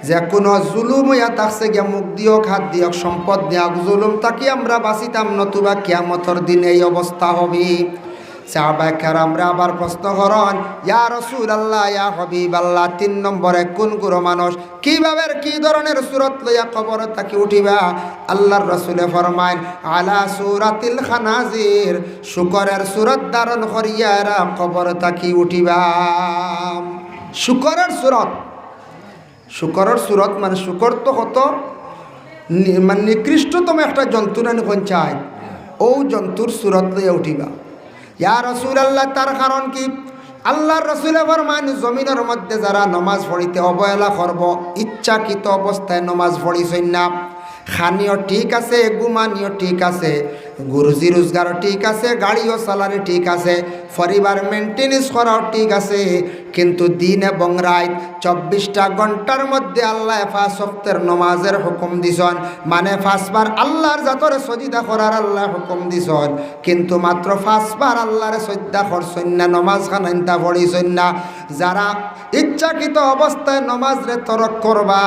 যে কোনো জুলুম হইয়া থাকছে গিয়া মুখ দিয়ক, হাত দিয়ক, সম্পদ দিয়ক, জুলুম তাকে আমরা বাঁচিতাম, নতুবা কিয়ামতের দিন এই অবস্থা হবে। সাহাবায়ে কেরামরা আবার প্রশ্ন করেন, ইয়া রাসূলুল্লাহ, ইয়া হাবিবাল্লাহ, 3 নম্বরে কোন গুরু মানুষ কিভাবে কি ধরনের সূরত লইয়া কবর থেকে উঠিবা? আল্লাহর রাসূলে ফরমায়, আলা সূরাতিল খানাজির, শুকরের সূরত ধারণ করিয়া এরা কবর থেকে উঠিবা। শুকরের সূরত, শুকরের সূরত মানে শুকর তো কত মানে নিকৃষ্টতম একটা জন্তু নানি পঞ্চায়েত, ও জন্তুর সূরত লইয়া উঠিবা। ইয়া রাসূলুল্লাহ, তার কারণ কি? আল্লাহর রাসূলে ফরমান, জমিনের মধ্যে যারা নমাজ পড়িতে অবহেলা করব, ইচ্ছাকৃত অবস্থায় নমাজ পড়িছেন না, খানিও ঠিক আছে, ঘুমানিও ঠিক আছে, রুজি রোজগারও ঠিক আছে, গাড়িও চালানি ঠিক আছে, পরিবার মেনটেনেন্স করাও ঠিক আছে, কিন্তু দিন এবং রাত 24টা ঘন্টার মধ্যে আল্লাহ 5 ওয়াক্তের নমাজের হুকুম দিছেন, মানে 5 বার আল্লাহর জাতরে সজিদা করার আল্লাহ হুকুম দিছেন, কিন্তু মাত্র 5 বার আল্লাহরে সজদা করছেন না, নমাজ খানাইতা পড়িছেন না। যারা ইচ্ছাকৃত অবস্থায় নমাজরে তরক করবা,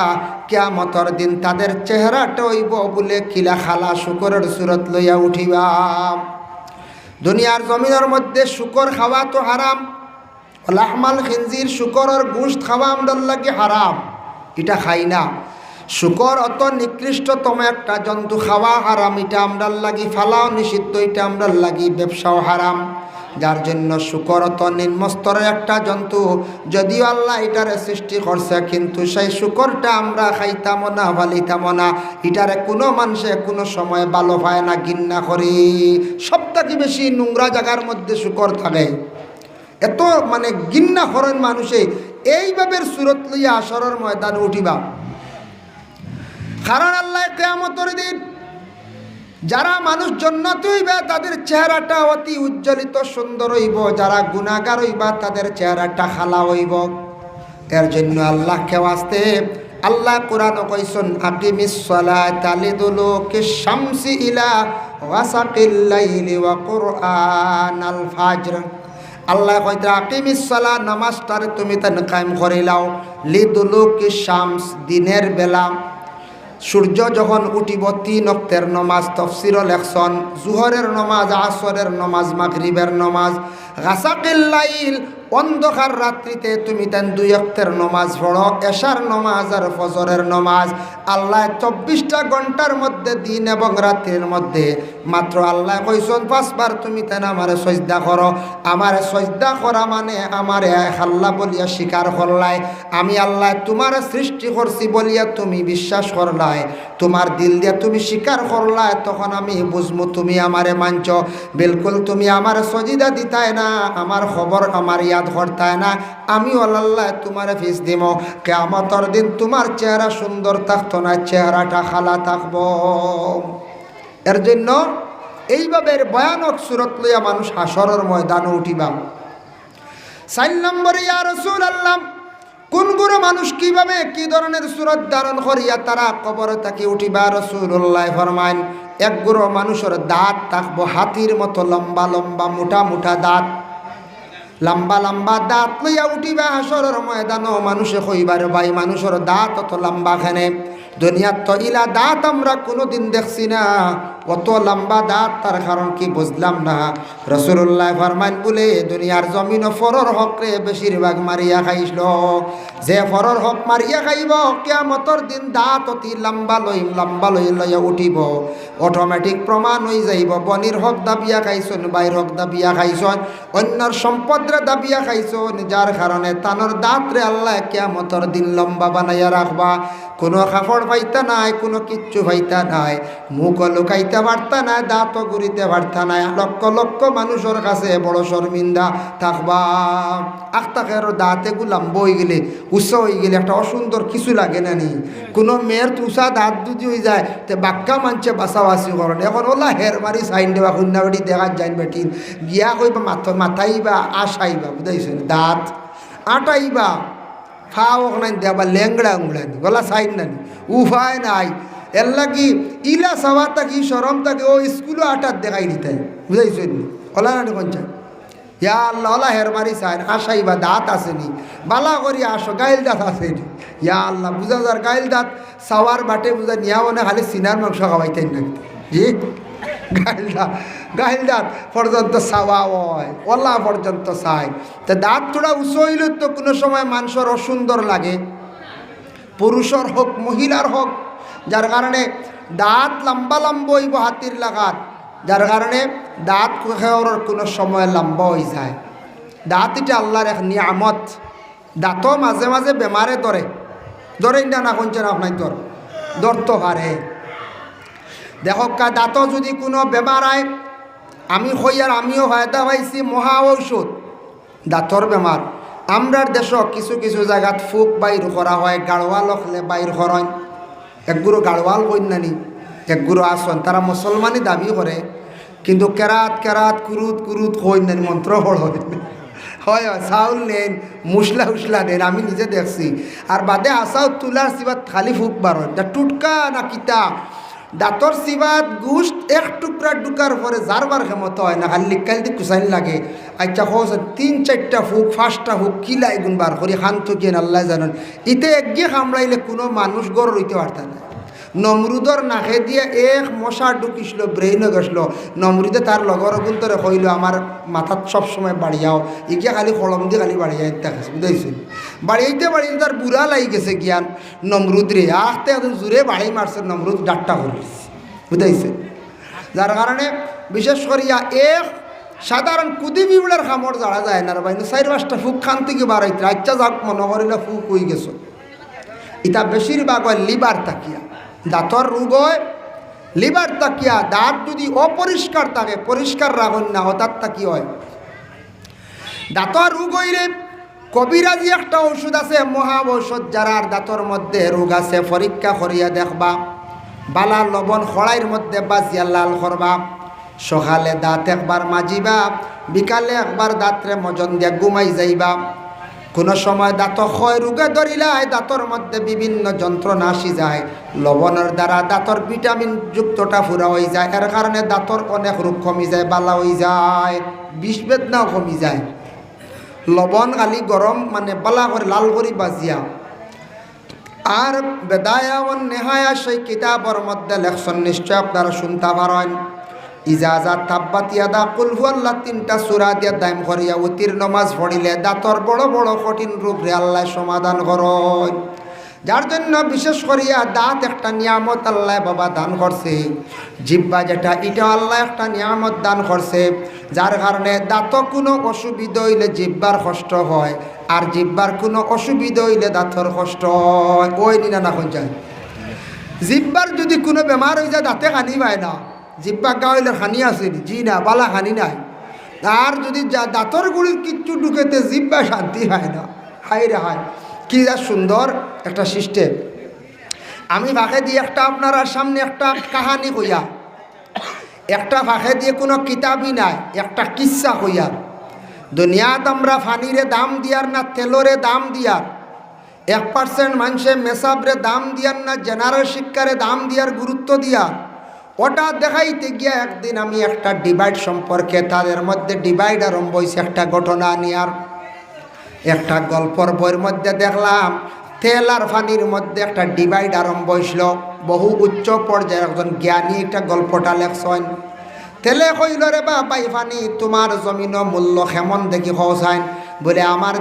কিয়ামতের দিন তাদের চেহারাটা হইব বলে কিলা খালা শুকরের সূরত লইয়া উঠিবা। দুনিয়ার জমিনের মধ্যে শুকর খাওয়া তো হারাম, লাহমাল খিনজির, শুকরের গোশত খাওয়া আমরার লাগে হারাম, এটা খাই না। শুকর অত নিকৃষ্টতম একটা জন্তু, খাওয়া হারাম, এটা আমরার লাগি ফালাও নিষিদ্ধ, এটা আমরার লাগি ব্যবসাও হারাম। যার জন্য শুকর অত নিম্নস্তরের একটা জন্তু, যদিও আল্লাহ এটারে সৃষ্টি করছে, কিন্তু সেই শুকরটা আমরা খাইতাম না, ফালিতাম না, এটারে কোনো মানুষে কোনো সময় ভালো পায় না, ঘৃণা করি। সবথেকে বেশি নোংরা জায়গার মধ্যে শুকর থাকে, এত মানে ঘৃণা করেন মানুষে। এইভাবে সূরত লইয়া আসরের ময়দানে উঠিবা, কারণ আল্লাহ কিয়ামতের দিন যারা মানুষ জান্নাতে হইবা তাদের চেহারাটা অতি উজ্জ্বলিত সুন্দর হইব, যারা গুনাহগার হইবা তাদের চেহারাটা খালা হইব। এর জন্য আল্লাহকে ওয়াস্তে আল্লাহ কোরআন কইছেন, আকিমিস সালাতা লিদুলুকিশ শামসি ইলা ওয়াসাকিল লাইলি ওয়া কুরআনাল ফাজর। আল্লাহ কইতে আকিমিস সালাত, নামাজটারে তুমি তান কায়েম করে লাও, লিদুলুকিশ শামস, দিনের বেলা সূর্য যখন উঠিব 3 ওয়াক্তের নমাজ তাফসীর লেখছেন, জোহরের নমাজ, আসরের নমাজ, মাগরিবের নমাজ, গাসাকিল লাইল, অন্ধকার রাত্রিতে তুমি তান 2 ওয়াক্তের নমাজ পড়ো, এশার নমাজ আর ফজরের নমাজ। আল্লাহ 24টা ঘন্টার মধ্যে, দিন এবং রাত্রির মধ্যে মাত্র আল্লাহ কইছেন 5 বার তুমি তান আমারে সজদা করো। আমারে সজদা করা মানে আমারে আল্লাহ বলিয়া স্বীকার করলাই, আমি আল্লাহ তোমার সৃষ্টি করছি বলিয়া তুমি বিশ্বাস করলাই, তোমার দিল দিয়া তুমি স্বীকার করলাই, তখন আমি বুঝবো তুমি আমারে মানছ। বিলকুল তুমি আমার সজিদা দিতাই না, আমার খবর আমার ইয়াদ করতাই না, আমি আল্লাহ তোমার ফিস দিব। কিয়ামতের দিন তোমার চেহারা সুন্দর থাকতো না, চেহারাটা খালা থাকবো। এর জন্য এইভাবে ভয়ানক সূরত লইয়া মানুষ হাসরের ময়দানে উঠিবা। 4 নম্বরে, ইয়া রাসূলুল্লাহ, কোন গুরু মানুষ কিভাবে কি ধরনের সূরত ধারণ করিয়া তারা কবর থেকে উঠিবা? রাসূলুল্লাহ ফরমায়, এক গুরু মানুষের দাঁত থাকবো হাতির মতো লম্বা লম্বা, মোটা মোটা দাঁত, লম্বা লম্বা দাঁত লইয়া উঠিবা হাসরের ময়দানও। মানুষে কইবার, ভাই মানুষের দাঁত অত লম্বা খানে, দুনিয়ার তো ইলা দাঁত আমরা কোনোদিন দেখছি না, অত লম্বা দাঁত, তার কারণ কি বুঝলাম না। রাসূলুল্লাহ ফরমান, বলে দুনিয়ার জমিন ফরর হকরে বেশিরভাগ মারিয়া খাইছিল, যে ফরর হক মারিয়া খাইব কিয়ামতের দিন দাঁত অতি লম্বা লইয়া উঠিব, অটোমেটিক প্রমাণ হয়ে যাইব বনির হক দাবিয়া খাইছন, বাইর হক দাবিয়া খাইছন, অন্যর সম্পদরে দাবিয়া খাইছন, যার কারণে তানোর দাঁতরে আল্লাহ কিয়ামতের দিন লম্বা বানাইয়া রাখবা। কোনো কাপড় পাইতা নাই, কোনো কিচ্ছু পাইতা নাই, মুখ লুকাইতে পারতা নাই, দাঁতও গুড়িতে পারতা নাই, লক্ষ লক্ষ মানুষের কাছে বড় শর্মিন্দা থাকবা। আখতাকের দাঁতে গুলাম বই গেলে, উৎসাহ হয়ে গেলে একটা অসুন্দর কিছু লাগে না নি? কোনো মেয়ের তুষা দাঁত যদি হয়ে যায় তো বাক্কা মানছে বাসাবাসি করেন। এখন ওলা হের মারি সাইন দেবা, কন্যা বেটি দেখা যাইন বেটি গিয়া কইবা মাথাইবা, আশাইবা, বুঝাইছেন, দাঁত আটাইবা, ফাও নাই দেবা, লেংড়া উংড়ানি, গলা সাইন নানি, উপায় নাই। এর লাগি ইলা সবার থাকি সরম থাকে, ও স্কুলও আটার দেখাই দিতে, বুঝাইছেন, ওলা নানি পঞ্চায়েত। ইয়া আল্লাহ, ওলা হের মারি সাইন, আশাইবা, দাঁত আসেনি, বালা করি আসো, গাইল দাঁত আসেনি। ইয়া আল্লাহ, বুঝা যার গাইল দাঁত সাওয়ার বাটে বুঝা নিয়া মনে খালি সিনার মাংস খাওয়াইতেন নাকি, জি গাইল দাঁত পর্যন্ত চাওয়া হয়, ওলা পর্যন্ত চায়। তো দাঁত তোরা উঁচু হইলে তো কোনো সময় মানুষের অসুন্দর লাগে, পুরুষের হোক মহিলার হোক, যার কারণে দাঁত লম্বা লম্বা হইব হাতির লাগাত, যার কারণে দাঁত খেওয়ার কোনো সময় লম্বা হয়ে যায়। দাঁত এটা আল্লাহর এক নিয়ামত। দাঁতও মাঝে মাঝে বেমারে ধরে না কোনছে না আপনার ধরতে পারে। দেখো দাঁতও যদি কোনো বেমার হয়, আমি হই আর আমিও হয়তো পাইছি মহা ঔষধ দাঁতর বেমার। আমরার দেশ কিছু কিছু জায়গাত ফুক বাইর করা হয়, গাড়োয়াল হলে বাইর করেন। একগুলো গাড়োয়াল কইনানি একগুলো আসন, তারা মুসলমানই দাবি করে, কিন্তু কেরাত কেরাত কুরুত কুরুত কইনানি মন্ত্র পড় হয় চাউল নেন, মুসলা উসলা নেন, আমি নিজে দেখছি। আর বাদে আসাও তুলার সিবাত খালি ফুক বারণ, যা টুটকা না কিতা দাঁতর সিবাত গুষ্ট এক টুকরা টুকার পরে যারবার ক্ষমতা হয় না, খালি লিকাল দি কুসাইন লাগে। আচ্ছা হোস 3-4টা ফুক 5টা ফুক কিলাই গুণ বার করি খান থকিয়েন আল্লাহ জানেন। ইতে একগিয়ে কামড়াইলে কোনো মানুষ গড় রইতে পারত না। নমরুদর নাকে দিয়ে এক মশা ঢুকিছিল, ব্রেইনে গেছিল। নমরুদে তার লগর গুন্তরে কইল আমার মাথাত সবসময় বাড়িয়াও, ইকে খালি কলম দিয়ে খালি বাড়িয়ে দেখাছে, বুঝাইছিল। বাড়িয়েতে তার বুড়া লাগি গেছে জ্ঞান নমরুদ রে, আখতে এখন জোরে বাড়ি মারছে, নমরুদ ডাট্টা করিস, বুঝাইছে। যার কারণে বিশেষ করিয়া এক সাধারণ কুদি বিবুলের খামড় জাড়া যায় না বাইন 4-5টা ফুক খান থেকে বাড়াইতে। আচ্ছা যাক মনে করিলে ফুক হয়ে গেছ। ইটা বেশিরভাগ হয় লিভার তাকিয়া, দাঁতর রোগ হয় লিভার তাকিয়া। দাঁত যদি অপরিষ্কার থাকে, পরিষ্কার রাখুন না, হঠাৎ তাকি হয় দাঁতর রোগ হইলে কবিরাজি একটা ওষুধ আছে, মহা ঔষধ। যারা দাঁতর মধ্যে রোগ আছে পরীক্ষা করিয়া দেখবা, বালা লবণ খড়াইয়ের মধ্যে বাজিয়া লাল করবা, সকালে দাঁত একবার মাজিবা, বিকালে একবার দাঁতরে মজন দিয়া ঘুমাই যাইবা। কোনো সময় দাঁত ক্ষয় রোগে ধরিলাই, দাঁতর মধ্যে বিভিন্ন যন্ত্রণা আসি যায়, লবণের দ্বারা দাঁতর ভিটামিন যুক্তটা ফুরা হয়ে যায়। এর কারণে দাঁতর অনেক রোগ কমি যায়, বালা হয়ে যায়, বিষ বেদনাও কমি যায়। লবণ খালি গরম মানে বালা করে লাল করি বাজিয়া। আর বেদায়া ও নেহায়া সেই কিতাবর মধ্যে লেখছেন, নিশ্চয় আপনারা শুনতে পারেন, ইজাজাত তাব্বাতিয়াদা কুল হুয়াল্লাহ 3টা সূরা দিয়া দাইম করিয়া উতির নমাজ পড়িলে দাঁতর বড় বড় কঠিন রোগ রে আল্লাহ সমাধান করেন। যার জন্য বিশেষ করিয়া দাঁত একটা নিয়ামত আল্লাহ বাবা দান করছে। জিহ্বা যেটা, এটা আল্লাহ একটা নিয়ামত দান করছে, যার কারণে দাঁত কোনো অসুবিধা হইলে জিহ্বার কষ্ট হয়, আর জিহ্বার কোনো অসুবিধা হইলে দাঁতর কষ্ট হয়। ওই নিনা না কোন যায়, জিহ্বার যদি কোনো বেমার হয়ে যায় দাঁতে কানি পায় না, জিব্বা গাওয়াইলে খানি আছে জি না, বালা খানি নাই। আর যদি দাঁতর গুড়ির কিচ্ছু ঢুকেতে জিব্বা শান্তি হয় না। হাই রে হাই, কি যা সুন্দর একটা সিস্টেম। আমি ফাঁকে দিয়ে একটা আপনারা সামনে একটা কাহানি কইয়া, একটা ফাঁকে দিয়ে কোনো কিতাবই নাই, একটা কিচ্ছা কইয়া। দুনিয়াত আমরা ফানিরে দাম দিয়ার না তেলরে দাম দিয়ার, 1% মানুষে মেসাবরে দাম দিয়ার না জেনারেল শিক্ষারে দাম দিয়ার গুরুত্ব দিয়ার। ওটা দেখাইতে গিয়া একদিন আমি একটা ডিভাইড সম্পর্কে, তাদের মধ্যে ডিভাইড আরম্ভ হয়েছে একটা ঘটনা নিয়ার। একটা গল্পর বইয়ের মধ্যে দেখলাম তেল আর ফানির মধ্যে একটা ডিভাইড আরম্ভ হয়েছিল। বহু উচ্চ পর্যায়ের একজন জ্ঞানী একটা গল্পটা লেখছেন। তেলে কইল রে বাই ফানি, তোমার জমিনও মূল্য কেমন দেখি হসাইন। বলে আমার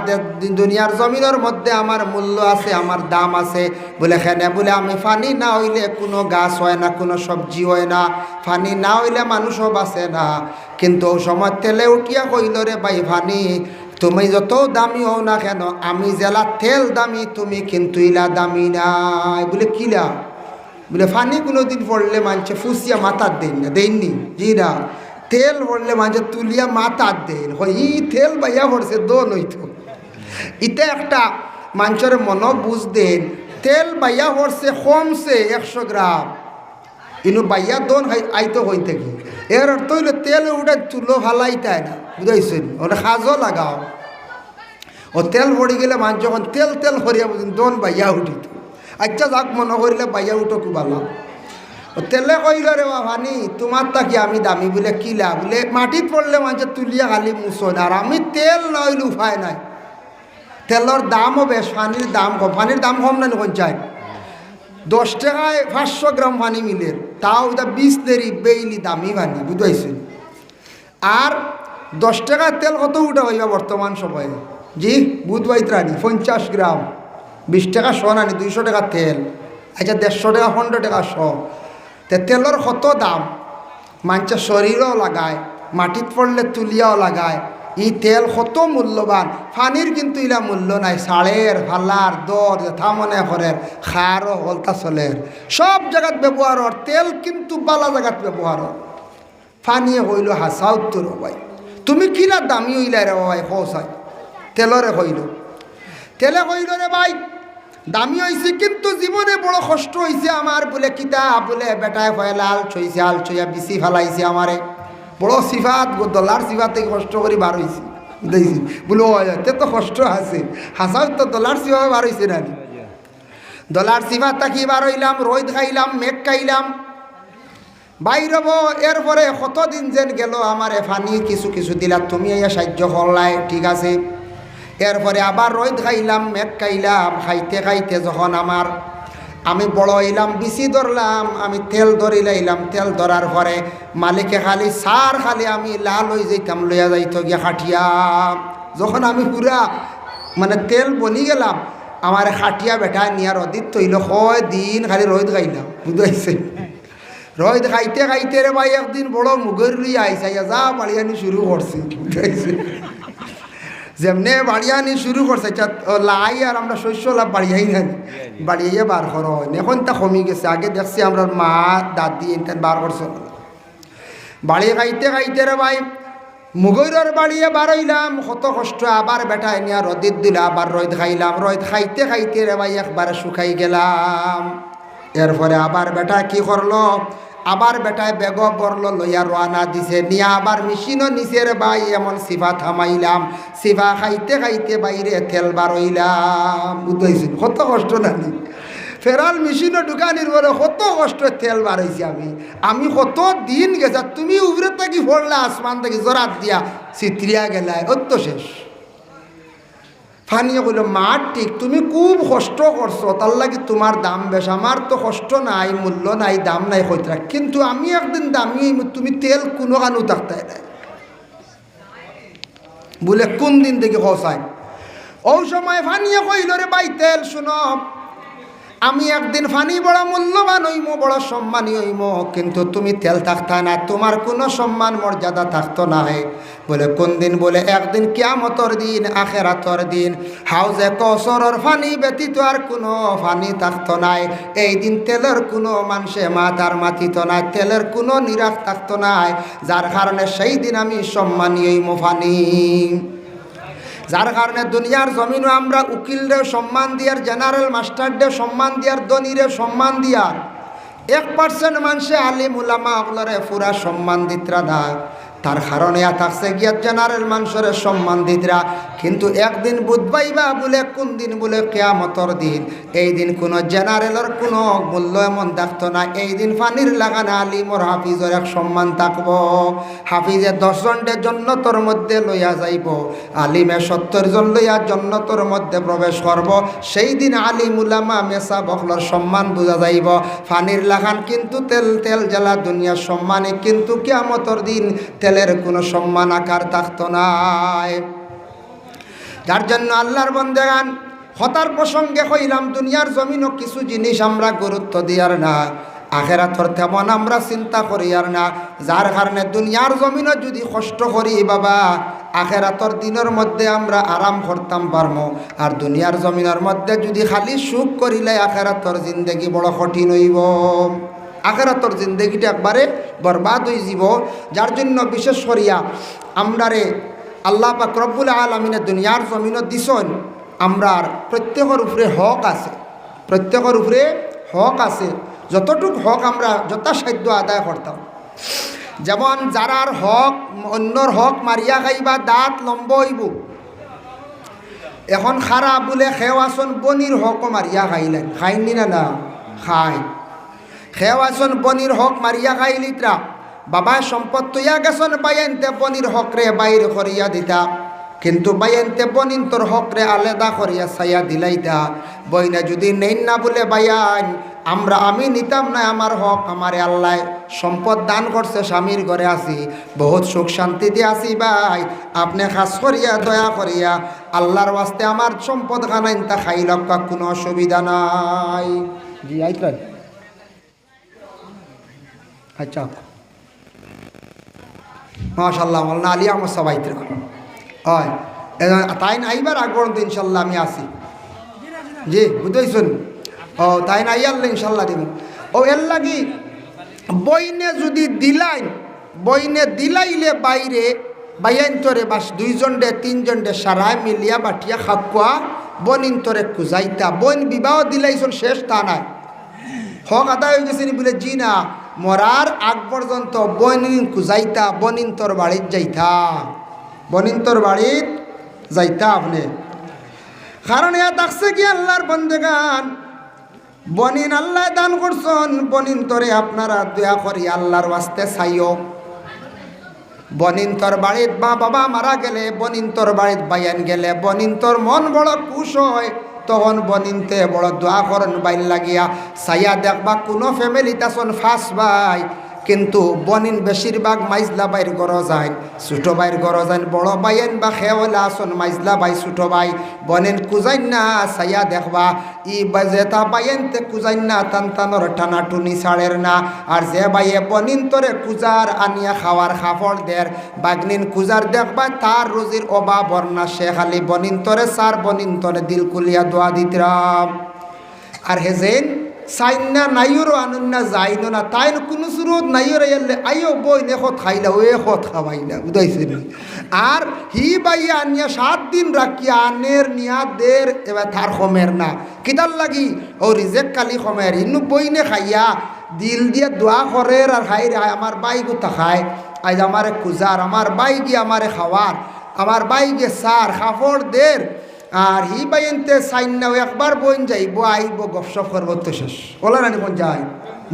দুনিয়ার জমিনের মধ্যে আমার মূল্য আছে, আমার দাম আছে। বলে খেনে, বলে আমি ফানি না হইলে কোনো গাছ হয় না, কোনো সবজি হয় না, ফানি না হইলে মানুষও বাঁচে না। কিন্তু ওই সময় তেলে উঠিয়া কইল রে ভাই ফানি, তুমি যত দামি হও না কেন, আমি জেলা তেল দামি, তুমি কিন্তু ইলা দামি নাই। বলে কিলা? বলে ফানি কোনো দিন পড়লে মানছে ফুসিয়া মাথার দেন না, দেননি জি না। তেল পড়লে মাঝে তুলিয়া মাথার দেন, ই তেল বাইয়া পড়ছে দোন হইতো। ইতে একটা মানুষের মন বুঝ দেন, তেল বাইয়া পড়ছে কমছে 100 গ্রাম, ইনু বাইয়া দোন আইতো হই থেকে। এর অর্থ হইলে তেল উঠে তুলো ভালাইতাই না, বুঝাইছেন? ওটা সাজও লাগাও। ও তেল পড়ে গেলে মানুষ যখন তেল তেল করিয়া বুঝেন দোন বাইয়া উঠিত। আচ্ছা যাক মনে করিলে বাইয়া উঠো খুব ভালো। তেলে কইল রে বাবানি, তোমার তাকি আমি দামি। বলে কিলা? বলে মাটিত পড়লে মানুষের তুলিয়া খালি মুছন, আর আমি তেল নইলে উপায় নাই। তেলের দামও বেশ, পানির দাম কম। পানির দাম কম না কোন চাই? 10 টাকায় 500 গ্রাম পানি মিলে, তাও এটা 20 দেরি বেইলি দামি পানি, বুঝাইছেন। আর 10 টাকার তেল কত উঠা হইবা বর্তমান সময়ে? জি বুধবাইত রানি 50 গ্রাম, 20 টাকা শ নানি, 200 টাকা তেল। আচ্ছা 150 টাকা 15 টাকা শ। তেলের কত দাম, মানুষের শরীরও লাগায়, মাটিত পড়লে তুলিয়াও লাগায়। এই তেল কত মূল্যবান, পানির কিন্তু ইলা মূল্য নাই। সাড়ের ফালার দর যথা মনে করেন খারও হলতা চলের, সব জায়গাত ব্যবহার হর। তেল কিন্তু বালা জায়গাত ব্যবহার হর। পানিয়ে হইল হাসা উত্তর ভাই, তুমি কিলা দামি হইলাই রে ভাই হসাই তেলরে হইল। তেলে হইল রে ভাই দামি হয়েছে, কিন্তু জীবনে বড় কষ্ট হয়েছে আমার। বলে কিতা বলে বেটায় ফয়লা আল ছইছে, আল ছইয়া বিচি ফেলাইছে আমারে। বড় সিফাত ডলার সিফাত থেকে কষ্ট করে বার হয়েছি দেখছি। বলে তে তো কষ্ট আছে, হাসাও তো ডলার সিফা বার হয়েছে না। ডলার সিফাত থাকি বার হইলাম, রোদ খাইলাম, মেঘ খাইলাম, বাইরব। এরপরে কতদিন যেন গেল, আমার ফানি কিছু কিছু দিলা, তুমি এই সাহায্য করলাই, ঠিক আছে। এরপরে আবার রোদ খাইলাম, মেঘ খাইলাম, খাইতে খাইতে যখন আমি বড় হইলাম, বিচি ধরলাম, আমি তেল ধরি লাইলাম। তেল ধরার পরে মালিকে খালি সার খালি আমি লাল হয়ে যাইতাম, লইয়া যাইত গিয়া খাটিয়া। যখন আমি পুরা মানে তেল বনি গেলাম, আমার খাটিয়া বেটা নিয়া রদিত তৈল, হয় দিন খালি রোদ খাইলাম, বুঝাইছে। রোদ খাইতে খাইতে রে ভাই একদিন বড় মুগের লইয়া আইসা, যা বাড়িয়ানি শুরু করছি, বুঝাইছে। যেমনে বাড়িয়ানি শুরু করছে লাই, আর আমরা শস্য লাভ বাড়িয়াই না, বাড়িয়ে বার করা হয় না। এখন তা কমে গেছে। আগে দেখছি আমরা মা দাদি এনতেন বার করছে বাড়ি খাইতে খাইতে রে ভাই মুগৈরের বাড়িয়ে বার হইলাম, কত কষ্ট। আবার বেটায় নিয়ে রদিত দিলা, আবার রোদ খাইলাম। রোদ খাইতে খাইতে রে ভাই একবারে শুকাই গেলাম। এরপরে আবার বেটা কি করলো, আবার বেটায় বেগ বরলো, লইয়া রোয়ানা দিছে, নিয়ে আবার মেশিনও নিচের ভাই এমন সিফা থামাইলাম। সিফা খাইতে খাইতে বাইরে তেল বার হইলাম, বুঝতেছি কত কষ্ট নানি। ফেরাল মেশিনও ঢুকানির পরে কত কষ্ট তেল বার হয়েছি আমি কত দিন গেছে। তুমি উপরে থাকি পড়লে, আসমান থেকে জোরাত দিয়া চিত্রিয়া গেলায়, অত শেষ। ফানিয়ে বলল মা ঠিক, তুমি খুব কষ্ট করছো, তার লাগে তোমার দাম বেশ। আমার তো কষ্ট নাই, মূল্য নাই, দাম নাই হইতরা, কিন্তু আমি একদিন দামি, তুমি তেল কোনো কানু থাকতে নাই। বলে কোন দিন থেকে হসাই? ও সময় ফানিয়ে কইল রে ভাই তেল শুনো, আমি একদিন ফানি বড় মূল্যবান হইমো, বড় সম্মানী হইমো, কিন্তু তুমি তেল থাকতা না, তোমার কোনো সম্মান মর্যাদা থাকতো না। বলে কোন দিন? বলে একদিন কিয়ামতর দিন, আখেরাতর দিন, হাউজে কৌসরের ফানি ব্যতীত আর কোনো ফানি থাকতো নাই। এই দিন তেলের কোনো মানুষে মাথার মাতিত নাই, তেলের কোনো নিরাশ থাকতো নাই, যার কারণে সেই দিন আমি সম্মানী হইমো ফানি। যার কারণে দুনিয়ার জমিনও আমরা উকিলরে সম্মান দিয়ার, জেনারেল মাস্টারদের সম্মান দিয়ার, ধনীরে সম্মান দিয়ার, 1% মানুষে আলিম উলামা ওগুলোরে পুরা সম্মান দিতরা না। তার কারণে থাকছে গিয়া জেনারেল মানুষের সম্মান দিতরা। কিন্তু একদিন বুধবাইবা বলে কোন দিন? বলে কিয়ামতর দিন। এই দিন কোনো জেনারেলের কোনো মূল্য এমন থাকতো না। এই দিন ফানির লাগানো আলিমর হাফিজের এক সম্মান থাকবো। হাফিজে 10 জনের জন্নতর মধ্যে লইয়া যাইব, আলিমে 70 জন লইয়া জন্নতর মধ্যে প্রবেশ করব। সেই দিন আলিম উলামা মেসা বখলর সম্মান বোঝা যাইব। ফানির লাগান কিন্তু তেল জ্বালা দুনিয়ার সম্মানে, কিন্তু কিয়ামতর দিন তেলের কোনো সম্মান আকার থাকতো নাই। যার জন্য আল্লাহর বন্দেগান হতার প্রসঙ্গে কইলাম, দুনিয়ার জমিনও কিছু জিনিস আমরা গুরুত্ব দিয়ার না, আখেরাতর তেমন আমরা চিন্তা করি আর না। যার কারণে দুনিয়ার জমিনও যদি কষ্ট করি বাবা, আখেরাতর দিনের মধ্যে আমরা আরাম করতাম পারমো। আর দুনিয়ার জমিনের মধ্যে যদি খালি সুখ করিলে আখেরাতর জিন্দেগি বড় কঠিন হইব। আখেরাতর জিন্দেগিটা একবারে বরবাদ হয়ে যাব। যার জন্য বিশেষ করিয়া আমরারে আল্লাহ পাক রব্বুল আলামিনে দুনিয়ার জমিনও দিছেন, আমরার প্রত্যেকের উপরে হক আছে, প্রত্যেকের উপরে হক আছে। যতটুক হক আমরা যথাসাধ্য আদায় করতাম। যেমন যারার হক, অন্যর হক মারিয়া খাইবা দাঁত লম্ব হইব। এখন খারাপ বলে খেও আসন বনির হকও মারিয়া খাইলেন, খাইনি না? না খাই। খেও আসন বনির হক মারিয়া খাইলিত্রা, বাবা সম্পদ তৈয়া গেছন বাইনতে বনির হকরে বাইর করিয়া দিতা, কিন্তু বাইনতে বনিন তোর হকরে আলাদা করিয়া ছাইয়া দিলাইতা। বইনা যদি নেই না বলে বাইন আমি নিতাম না আমার হক, আমারে আল্লাহ সম্পদ দান করছে, স্বামীর ঘরে আছি, বহুত সুখ শান্তিতে আছি ভাই, আপনি খাস করিয়া দয়া করিয়া আল্লাহর ওয়াস্তে আমার সম্পদ খানাইন তা খাই লক্কা, কোনো অসুবিধা নাই। জি আইতরাই আচ্ছা মাশাআল্লাহ মাওলানা আলী আহমদ সাহেব আইতরা হয় তাই না আইবার আগ পর্যন্ত ইনশাল্লাহ আমি আসি। জি বুঝতেছেন? ও তাই না আইয়াল্লা ইনশাল্লাহ দিব। ও এর লাগি বইনে যদি বইনে দিলাইলে বাইরে বাইন্তরে বাস 2 জনডে 3 জনডে সারায় মিলিয়া বাটিয়া খাকুয়া বনিন্তরে কুজাইতা, বইন বিবাহ দিলাইছন শেষ তা নাই, হক আদায় হয়ে গেছে বলে জি না, মরার আগ পর্যন্ত বনিন কুজাইতা, বনিন্তর বাড়িত যাইতা, বনিন্তর বাড়িত যাইতা আপনি। কারণ ইয়া দেখছে কি আল্লাহর বন্দেগান বনিন আল্লাহ দান করছেন, বনিন তরে আপনারা দয়া করি আল্লাহর ওয়াস্তে চাইও। বনিন তোর বাড়িত মা বাবা মারা গেলে, বনিন তোর বাড়িত বাইয়ান গেলে, বনিন তোর মন বড় খুশ হয়, তখন বনিনতে বড় দোয়া করেন বাইন লাগিয়া। চাইয়া দেখবা কোনো ফ্যামিলিতে আসন ফার্স্ট ভাই, কিন্তু বনিন বেশিরভাগ মাইজলা বাইর গড় যায়, ছোটো বাইর গড় যায়, বড় বাইন বা খেওলা আসন মাইজলা বাই ছোটো বাই বনিন কুজাইন না। চাইয়া দেখবা ই যেটা বাইনতে কুজাইন না টান টানর টানাটুনি ছাড়ের না, আর যে বাইয়ে বনিন তরে কুজার আনিয়া খাওয়ার খাফড় দের বাগনিন কুজার দেখবা তার রুজির অভাব না, সে খালি বনিন তরে সার বনিন তরে দিল কুলিয়া দোয়া দিতরাম। আর হেজেন সাইন্না নাইয়রো আনন্না যাইনো না, তাই কোনো সুরত নাইয়র এলে আইও বই নেখত খাইলা ও এখত খাওয়াইলা বুঝাইছে। আর হি বাইয়া আনিয়া 7 দিন রাখিয়া আনের নিয়া দের এবার তার খমের না, কিতার লাগি ও রিজেক কালি খমের ইনু বইনে খাইয়া দিল দিয়ে দোয়া করে আর খাই রে আমার বাই গুতা খায়, আজ আমারে কুজার, আমার বাই গিয়ে আমারে খাওয়ার, আমার বাই গিয়ে সার খাফড় দের। আর হি বাইনতে সাইন্নাও একবার বইন যাইব আইব গপসপ করব তো শেষ ওলা রানি কোন যায়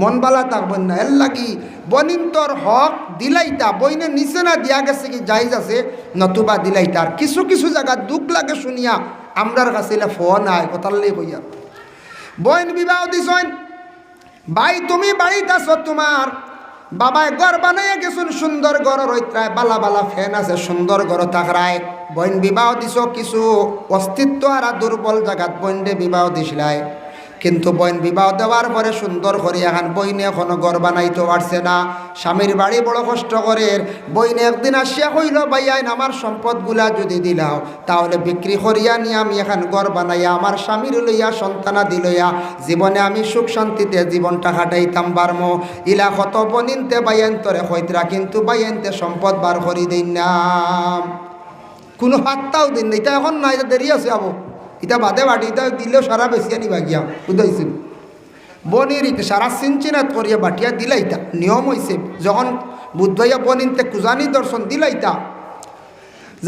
মন বালা থাকবেন না। এর লাগি বনিন তোর হক দিলাইতা, বইনে নিচে না দিয়া গেছে কি যাইজ আছে নতুবা দিলাইতা। আর কিছু কিছু জায়গা দুঃখ লাগে শুনিয়া আমরার কাছে ফোন আয় কথাল্লেই কইয়া বইন বিবাহ দিছেন ভাই, তুমি বাড়িতে আছো, তোমার বাবায় ঘর বানাইয়া গেছুন, সুন্দর ঘর রইত্রায়, বালা বালা ফ্যান আছে, সুন্দর ঘর থাকরায় বইন বিবাহ দিছ, কিছু অস্তিত্ব আর দুর্বল জায়গাত বইনরে বিবাহ দিছিলাই, কিন্তু বইন বিবাহ দেওয়ার পরে সুন্দর করে এখন বইনে এখনো ঘর বানাইতে পারছে না, স্বামীর বাড়ি বড় কষ্ট করে। বইনে একদিন আসিয়া কইল ভাইয়াইন আমার সম্পদগুলা যদি দিলাও তাহলে বিক্রি করিয়া নিয়ে আমি এখন ঘর বানাইয়া আমার স্বামীর লইয়া সন্তানাদি লইয়া জীবনে আমি সুখ শান্তিতে জীবনটা কাটাইতাম পারমো। ইলা কত বনিনতে বাইয়ান্তরে হইতরা, কিন্তু বাইয়ানতে সম্পদ বার করি দিন না, কোনো হাতটাও দিন না। এটা এখন না, এটা দেরি আছে আবো, এটা বাদে বাড়ি এটা দিলেও সারা বেশি আনিবা গিয়া বুঝাইছিল বনির সারা সিনচিনাত করিয়া বাটিয়া দিলাইতা নিয়ম হয়েছে। যখন বুধবাইয়া বনিনতে কুজানি দর্শন দিলাইতা,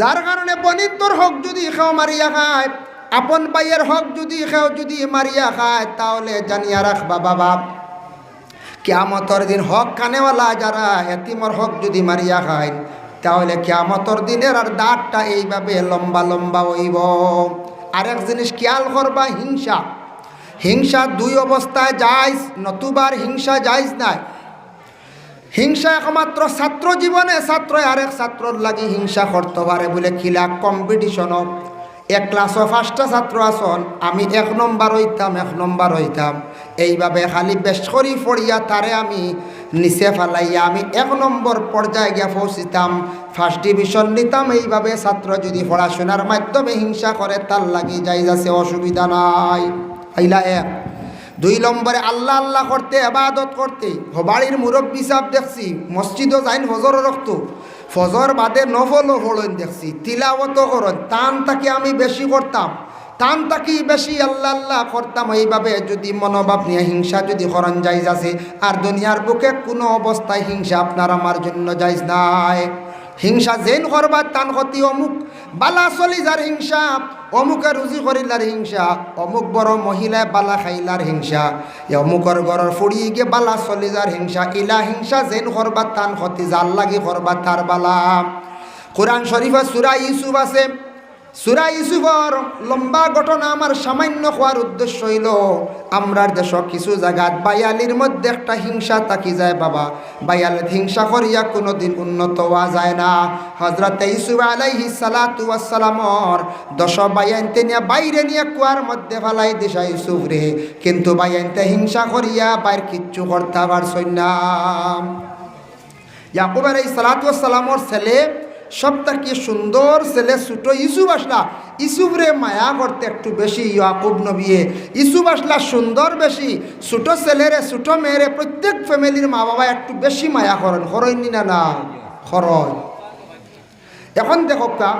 যার কারণে বনিন তোর হক যদি খেও মারিয়া খায়, আপন বাইয়ের হক যদি খেও যদি মারিয়া খায়, তাহলে জানিয়া রাখবা বাবা কিয়ামতের দিন হক কানেওয়ালা যারা এতিমর হক যদি মারিয়া খায়, তাহলে কিয়ামতের দিনের আর দাঁতটা এইভাবে লম্বা লম্বা হইব। আরেক জিনিস খেয়াল করবা, হিংসা। হিংসা 2 অবস্থায় যাইজ, নতুবার হিংসা যাইজ নাই। হিংসা একমাত্র ছাত্র জীবনে ছাত্র আরেক ছাত্রর লাগি হিংসা করতে পারে বলে খিলা কম্পিটিশন। 1 ক্লাসও 5টা ছাত্র আসন, আমি 1 নম্বর হইতাম 1 নম্বর হইতাম, এইভাবে খালি বেশ করি পড়িয়া তারে আমি নিচে ফেলাইয়া আমি 1 নম্বর পর্যায়ে গিয়ে পৌঁছিতাম, 1st ডিভিশন নিতাম। এইভাবে ছাত্র যদি পড়াশোনার মাধ্যমে হিংসা করে তার লাগি যাইজ আছে, অসুবিধা নাই। আইলা 1 2 নম্বরে আল্লাহ আল্লাহ করতে ইবাদত করতে, বাড়ির মুরব্বী সাহেব দেখছি মসজিদও যাইন ফজর রক্ত, ফজর বাদে নফলও পড়েন দেখছি, তিলাওয়াত করেন, টান তাকে আমি বেশি করতাম, টান তাকি বেশি আল্লাহ আল্লাহ করতাম। এইভাবে যদি মনোভাব নিয়ে হিংসা যদি করেন যাইজ আছে। আর দুনিয়ার বুকে কোনো অবস্থায় হিংসা আপনার আমার জন্য যাইজ নাই। হিংসা যেন করবার টান ক্ষতি, অমুক বালা চলি যার হিংসা, অমুকে রুজি করিলার হিংসা, অমুক বড় মহিলায় বালা খাইলার হিংসা, অমুকর ঘরের ফুড়িয়ে গিয়ে বালা চলি যার হিংসা, ইলা হিংসা যেন করবার টান ক্ষতি, যার লাগি করবার তার বালা। কোরআন শরীফে সূরা ইউসুফ আছে, সূরা ইউসুফর লম্বা ঘটনা আমার সামান্য হওয়ার উদ্দেশ্য হইল আমরার দেশ কিছু জায়গাত বায়ালির মধ্যে একটা হিংসা থাকি যায় বাবা। বায়ালের হিংসা করিয়া কোনোদিন উন্নত হওয়া যায় না। হযরত ইউসুফ আলাইহিস সালাতু ওয়াস সালামর 10 বায়ানতে নিয়ে বাইরে নিয়ে কুয়ার মধ্যে ফেলাই দিশা ইউসুফ রে, কিন্তু বায়ানতে হিংসা করিয়া বাইর কিচ্ছু করতে পারছই না। ইয়াকুব আলাইহিস সালাতু ওয়াস সালামর ছেলে সবথেকে সুন্দর ছেলে ছোট ইউসুফ আসলা। ইউসুফ রে মায়া করতে একটু বেশি ইয়াকুব নবীয়ে। ইউসুফ আসলা সুন্দর বেশি, ছোট ছেলেরে ছোট মেয়েরে প্রত্যেক ফ্যামিলির মা বাবা একটু বেশি মায়া করেন, হরইনি না না হরয়। এখন দেখো কা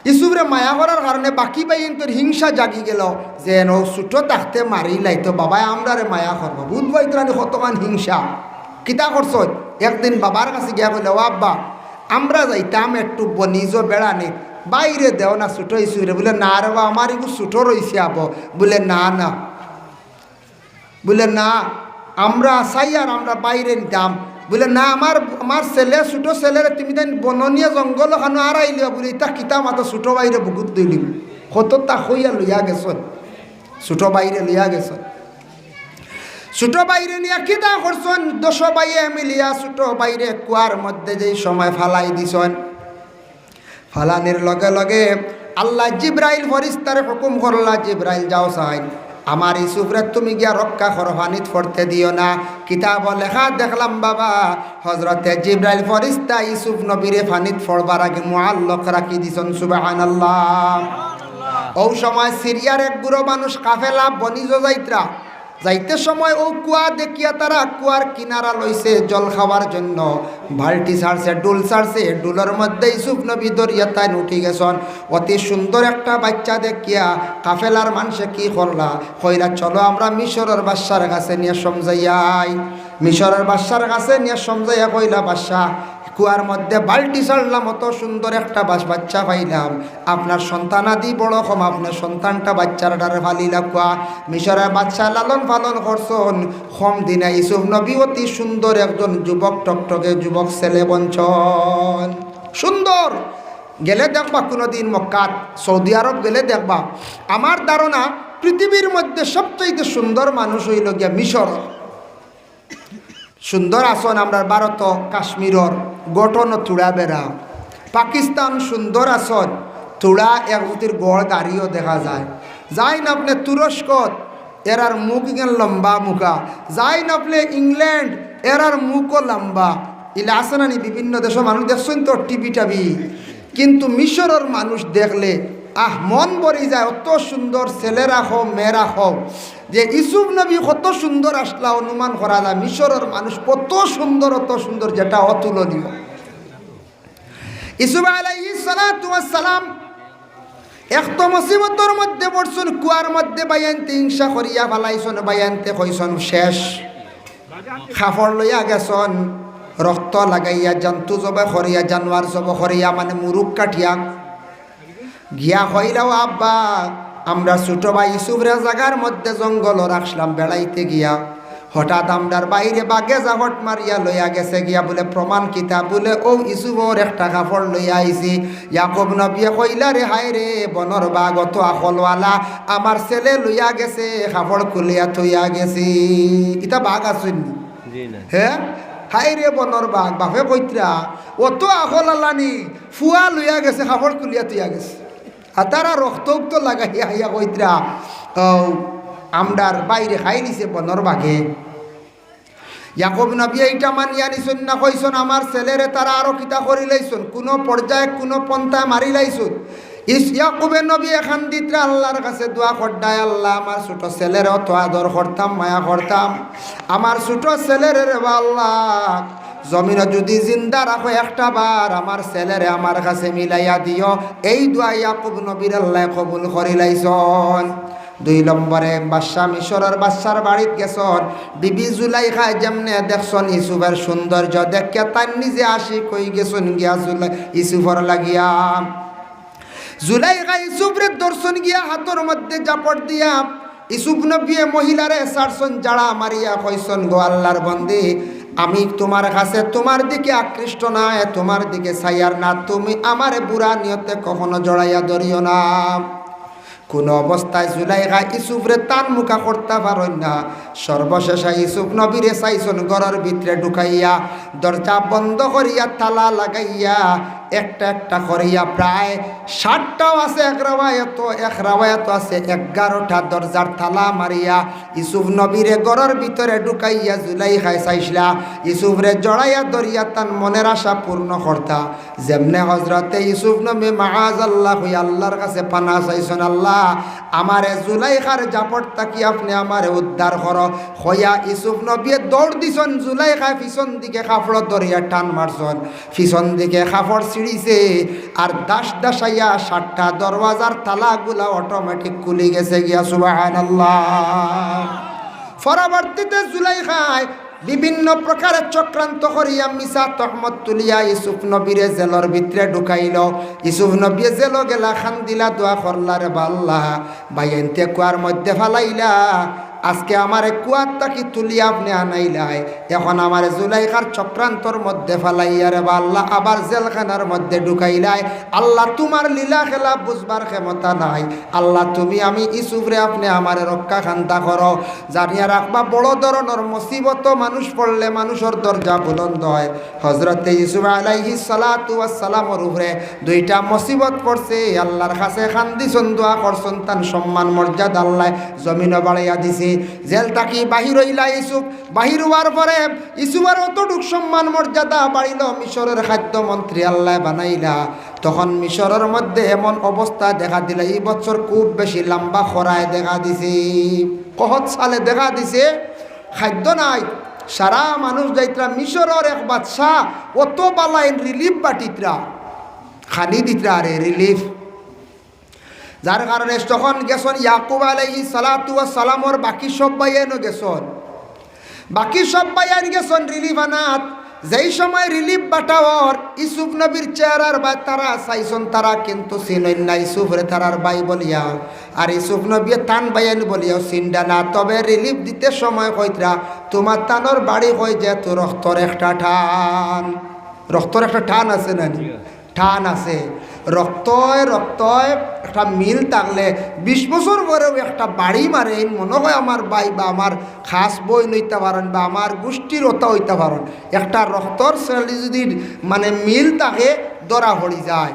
ইউসুফরে মায়া করার কারণে বাকি বাইন্তর হিংসা জাগি গেল যে নো ছোট থাকতে মারি লাইতো বাবা আমরা রে মায়া করবো। বুধ বাইতরানি কতমান হিংসা কিতা করছ। একদিন বাবার কাছে গিয়া বলে ও আব্বা আমরা যাইতাম একটু বনিজ বেড়ানি, বাইরে দেও না ছোটো ইসুরে। বলে না রে বা আমার একটু ছোটো রয়েছে আবো। বলে না না, বলে না আমরা চাই আর আমরা বাইরে নিতাম। বলে না আমার আমার ছেলে ছোটো ছেলের তুমি তাই বননীয় জঙ্গল খানো আর আইলিও বলে তা কিতা মাতো ছোটো বাইরে বুকুত দিলি কত তা হইয়া লইয়া গেছ, ছোটো বাইরে লইয়া গেছ। ছোট বাইরে নিয়ে কিতা করছেন 10 বাইয়ে মিলিয়া ছোট বাইরে কুয়ার মধ্যে যেই সময় ফালাই দিছেন। ফালানির লগে লগে আল্লাহ জিব্রাইল ফরিস্তারে হুকুম করলা, জিব্রাইল যাও চাই আমার ইউসুফরে তুমি গিয়া রক্ষা করো, পানিত পড়তে দিও না। কিতাব লেখা দেখলাম বাবা হযরতে জিব্রাইল ফরিস্তা ইউসুফ নবীরে পানিত পড়বার আগে মুআল্লাক রাখি দিছেন। সুবহানাল্লাহ। ও সময় সিরিয়ার এক বুড়ো মানুষ কাফেলা বনিজ যাইতে সময় ও কুয়া দেখিয়া তারা কুয়ার কিনারা লইছে জল খাওয়ার জন্য। বালটি ছাড়ছে, ডুল ছাড়ছে, ডুলের মধ্যে ইউসুফ নবী দরিয়া তাই উঠি গেছেন। অতি সুন্দর একটা বাচ্চা দেখিয়া কাফেলার মানুষে কি করলা কইরা চলো আমরা মিশরের বাদশার কাছে নিয়ে সমঝাইয়াই। মিশরের বাদশার কাছে নিয়ে সমঝাইয়া কইলা বাদশা কুয়ার মধ্যে বালটি ছাড়লাম, অত সুন্দর একটা বাচ্চা পাইলাম, আপনার সন্তানাদি বড় কম, আপনার সন্তানটা বাচ্চাটারে ফালিলা কুয়া। মিশরের বাচ্চা লালন পালন করছেন কম দিনে ইউসুফ নবী অতি সুন্দর একজন যুবক টকটকে যুবক ছেলে বঞ্চন সুন্দর। গেলে দেখবা কোনোদিন মক্কাত সৌদি আরব গেলে দেখবা আমার ধারণা পৃথিবীর মধ্যে সবচেয়ে সুন্দর মানুষ হইল গিয়া মিশর। সুন্দর আসন আমরা ভারত কাশ্মীরর গঠন তুড়া বেড়া। পাকিস্তান সুন্দর আসন তুড়া একজুতির গড় গাড়িও দেখা যায়। যাই না আপনি তুরস্ক এরার মুখ ইগেন লম্বা মুখা, যাই না আপনি ইংল্যান্ড এরার মুখও লম্বা। ইলা আছে না বিভিন্ন দেশের মানুষ দেখছেন তো টিভি টাবি, কিন্তু মিশরের মানুষ দেখলে মন ভরি যায়। অত সুন্দর ছেলেরা হোক মেয়েরা হোক, যে ইউসুফ নবী কত সুন্দর আসলা অনুমান করা যায়। মিশরের মানুষ কত সুন্দর, অত সুন্দর যেটা অতুলনীয়। ইউসুফ আলাইহিস সালাতু ওয়াস সালাম এক মুসিবতের মধ্যে পড়ছেন, কুয়ার মধ্যে বাইয়ানতে হিংসা করিয়া ফেলাইছেন। বাইয়ানতে কইছেন শেষ, খাফড় লইয়া গেছেন, রক্ত লাগাইয়া জন্তু জবে করিয়া জানোয়ার জব করিয়া মানে মুরুখ কাটিয়া গিয়া হইলাও আব্বা আমরা ছোট ভাই ইউসুফরে জায়গার মধ্যে জঙ্গল রাখলাম বেড়াইতে গিয়া, হঠাৎ আমরার বাইরে বাগে জাহট মারিয়া লইয়া গেছে গিয়া বলে প্রমাণ কিতা বলে ও ইউসুফর একটা কাপড় লইয়া আইছি। ইয়াকুব নবিয়ে কইলা রে হায় রে বনর বাঘ অত আখলওয়ালা আমার ছেলে লইয়া গেছে, কাপড় খুলিয়া থইয়া গেছি। ইতা বাঘ আসুন হ্যাঁ, হাই রে বনর বাঘ বাপে কইত্রা অত আখলালানি ফুয়া লইয়া গেছে, কাপড় খুলিয়া থইয়া গেছে। আর তারা রক্ত লাগাইয়া হাইয়া কইত্রা আমরার বাইরে খাই নিছে বনর বাঘে। ইয়াকুব নবী এইটা মানিয়া নিছেন না, কইছেন আমার ছেলেরে তারা আরো কিতা করি লাইছেন, কোনো পর্যায়ে কোনো পন্থায় মারি লাইছেন। ইয়াকুবে নবী এখান দিত্রা আল্লাহর কাছে দোয়া করডায়, আল্লাহ আমার ছোট ছেলের অত আদর করতাম মায়া করতাম, আমার ছোট ছেলের রে আল্লাহ জমিন যদি জিন্দা রাখো একটা বার আমার ছেলেরে আমার কাছে মিলাইয়া দিও। এই দোয়া ইয়াকুব নবীর আল্লাহ কবুল করি লাইছন। 2 নম্বরে বাদশা মিশরের বাদশার বাড়িত গেছন, বিবি জুলাইখা যেমনে দেখছন ইউসুফের সৌন্দর্য দেখে তার নিজে আসি কই গেছন গিয়া ইউসুফর লাগিয়া। জুলাইখা ইউসুফের দর্শন গিয়া হাতর মধ্যে জাপট দিয়া ইউসুফ নবী মহিলারে সারসন জাড়া মারিয়া কইসন গো আল্লাহর বন্দী আমি তোমার কাছে তোমার দিকে আকৃষ্ট না, তোমার দিকে ছাইয়ার না, তুমি আমারে বুড়া নিয়তে কখনো জড়াইয়া ধরিও না। কোন অবস্থায় জুলাইখা ইসুফরে তান মুখা করতে পারেন না। সর্বশেষে ইসুফ নবীরে চাইছন ঘরের ভিতরে ঢুকাইয়া, দরজা বন্ধ করিয়া তালা লাগাইয়া একটা একটা করিয়া প্রায় 60টাও আছে এক রাওয়ায়াত আছে 11টা দরজার তালা মারিয়া ইসুফ নবীরে ঘরের ভিতরে ঢুকাইয়া জুলাইখায় চাইছিলা ইসুফরে জড়াইয়া ধরিয়া তান মনের আশা পূর্ণ করতা। যেমনে হজরতে ইসুফ নবী মাআযাল্লাহ হইয়া আল্লাহর কাছে পানা চাইছেন, আল্লাহ আমারে জুলাইখার জাপট তাকি আপনি আমারে উদ্ধার করো হইয়া ইসুফ নবী দৌড় দিছন। জুলাইখায় পিছন দিকে কাপড় ধরিয়া টান মারছন, পিছন দিকে কাপড় ছিড়িছে আর দাসাইয়া 60টা দরওয়াজার তালাগুলা অটোমেটিক খুলে গেছে গিয়া। সুবহানাল্লাহ। পরবর্তীতে জুলাইখায় বিভিন্ন প্রকারের চক্রান্ত করিয়া মিছা তহমত তুলিয়া ইসুফ নবীরে জেলর ভিতরে ঢুকাইল। ইসুফ নবী জেল গেলা খান দিলা দোয়া করলা, রে আল্লাহ ভাই এনতে কুয়ার মধ্যে ফালাইলা, আজকে আমারে কুয়ার তাকি তুলিয়া আপনি আনাইলাই, এখন আমারে জুলাইখার চক্রান্তর মধ্যে ফালাইয়া রে আল্লাহ আবার জেলখানার মধ্যে ঢুকাইলাই। আল্লাহ তোমার লীলা খেলা বুঝবার ক্ষমতা নাই। আল্লাহ তুমি আমি ইসুফরে আপনি আমারে রক্ষা খান্তা করো। জানিয়া রাখবা বড় ধরনের মুসিবত মানুষ পড়লে মানুষের দরজা বুলন্দ হয়। হজরতে ইসুফ আলাইহিস সালাতু ওয়াস সালামের উপরে 2টা মুসিবত পড়ছে। আল্লাহর কাছে খান্দিছন, দোয়া করছন, তান সম্মান মর্যাদা আল্লাহ জমিনে বাড়াইয়া দিছে। জেল তাকি বাহির হইলা ইসুফ, বাহির হওয়ার পরে ইসুফের অতটুক সম্মান মর্যাদা বাড়িল, মিশরের খাদ্যমন্ত্রী আল্লাহ বানাইলা। তখন মিশরের মধ্যে এমন অবস্থা দেখা দিল, এই বছর খুব বেশি লম্বা খরায় দেখা দিছে, কহত সালে দেখা দিছে, খাদ্য নাই। সারা মানুষ যাইতরা মিশরের এক বাদশাহ অত বালাইন রিলিফ বাটিতরা খানি দিতরা, আরে রিলিফ। যার কারণে তখন গেছন ইয়াকুব আলাইহিস সালাতু ওয়াস সালামর বাকি সব বাইয়ানো গেছন, বাকি সব বাইয়ান গেছন রিলিফ আনাত। যেই সময় রিলিফ বাটাওয়ার ইসুফ নবীর চেহারার বাই তারা চাইছন, তারা কিন্তু চিনইন না ইসুফরে তারার বাই বলিয়া, আর ইসুফ নবী তান বাইয়ান বলিয়াও চিন্তা না। তবে রিলিফ দিতে সময় কইতরা তোমার তানোর বাড়ি হয়ে যে তো রক্তর একটা টান, রক্তর একটা টান আছে না, টান আছে। রক্তয় একটা মিল থাকলে 20 বছর পরেও একটা বাড়ি মারে, মনে হয় আমার ভাই বা আমার খাস বই নইতে পারেন বা আমার গোষ্ঠীর ওটা হইতে পারেন। একটা রক্তর ছেলে যদি মানে মিল থাকে ধরা পড়ি যায়।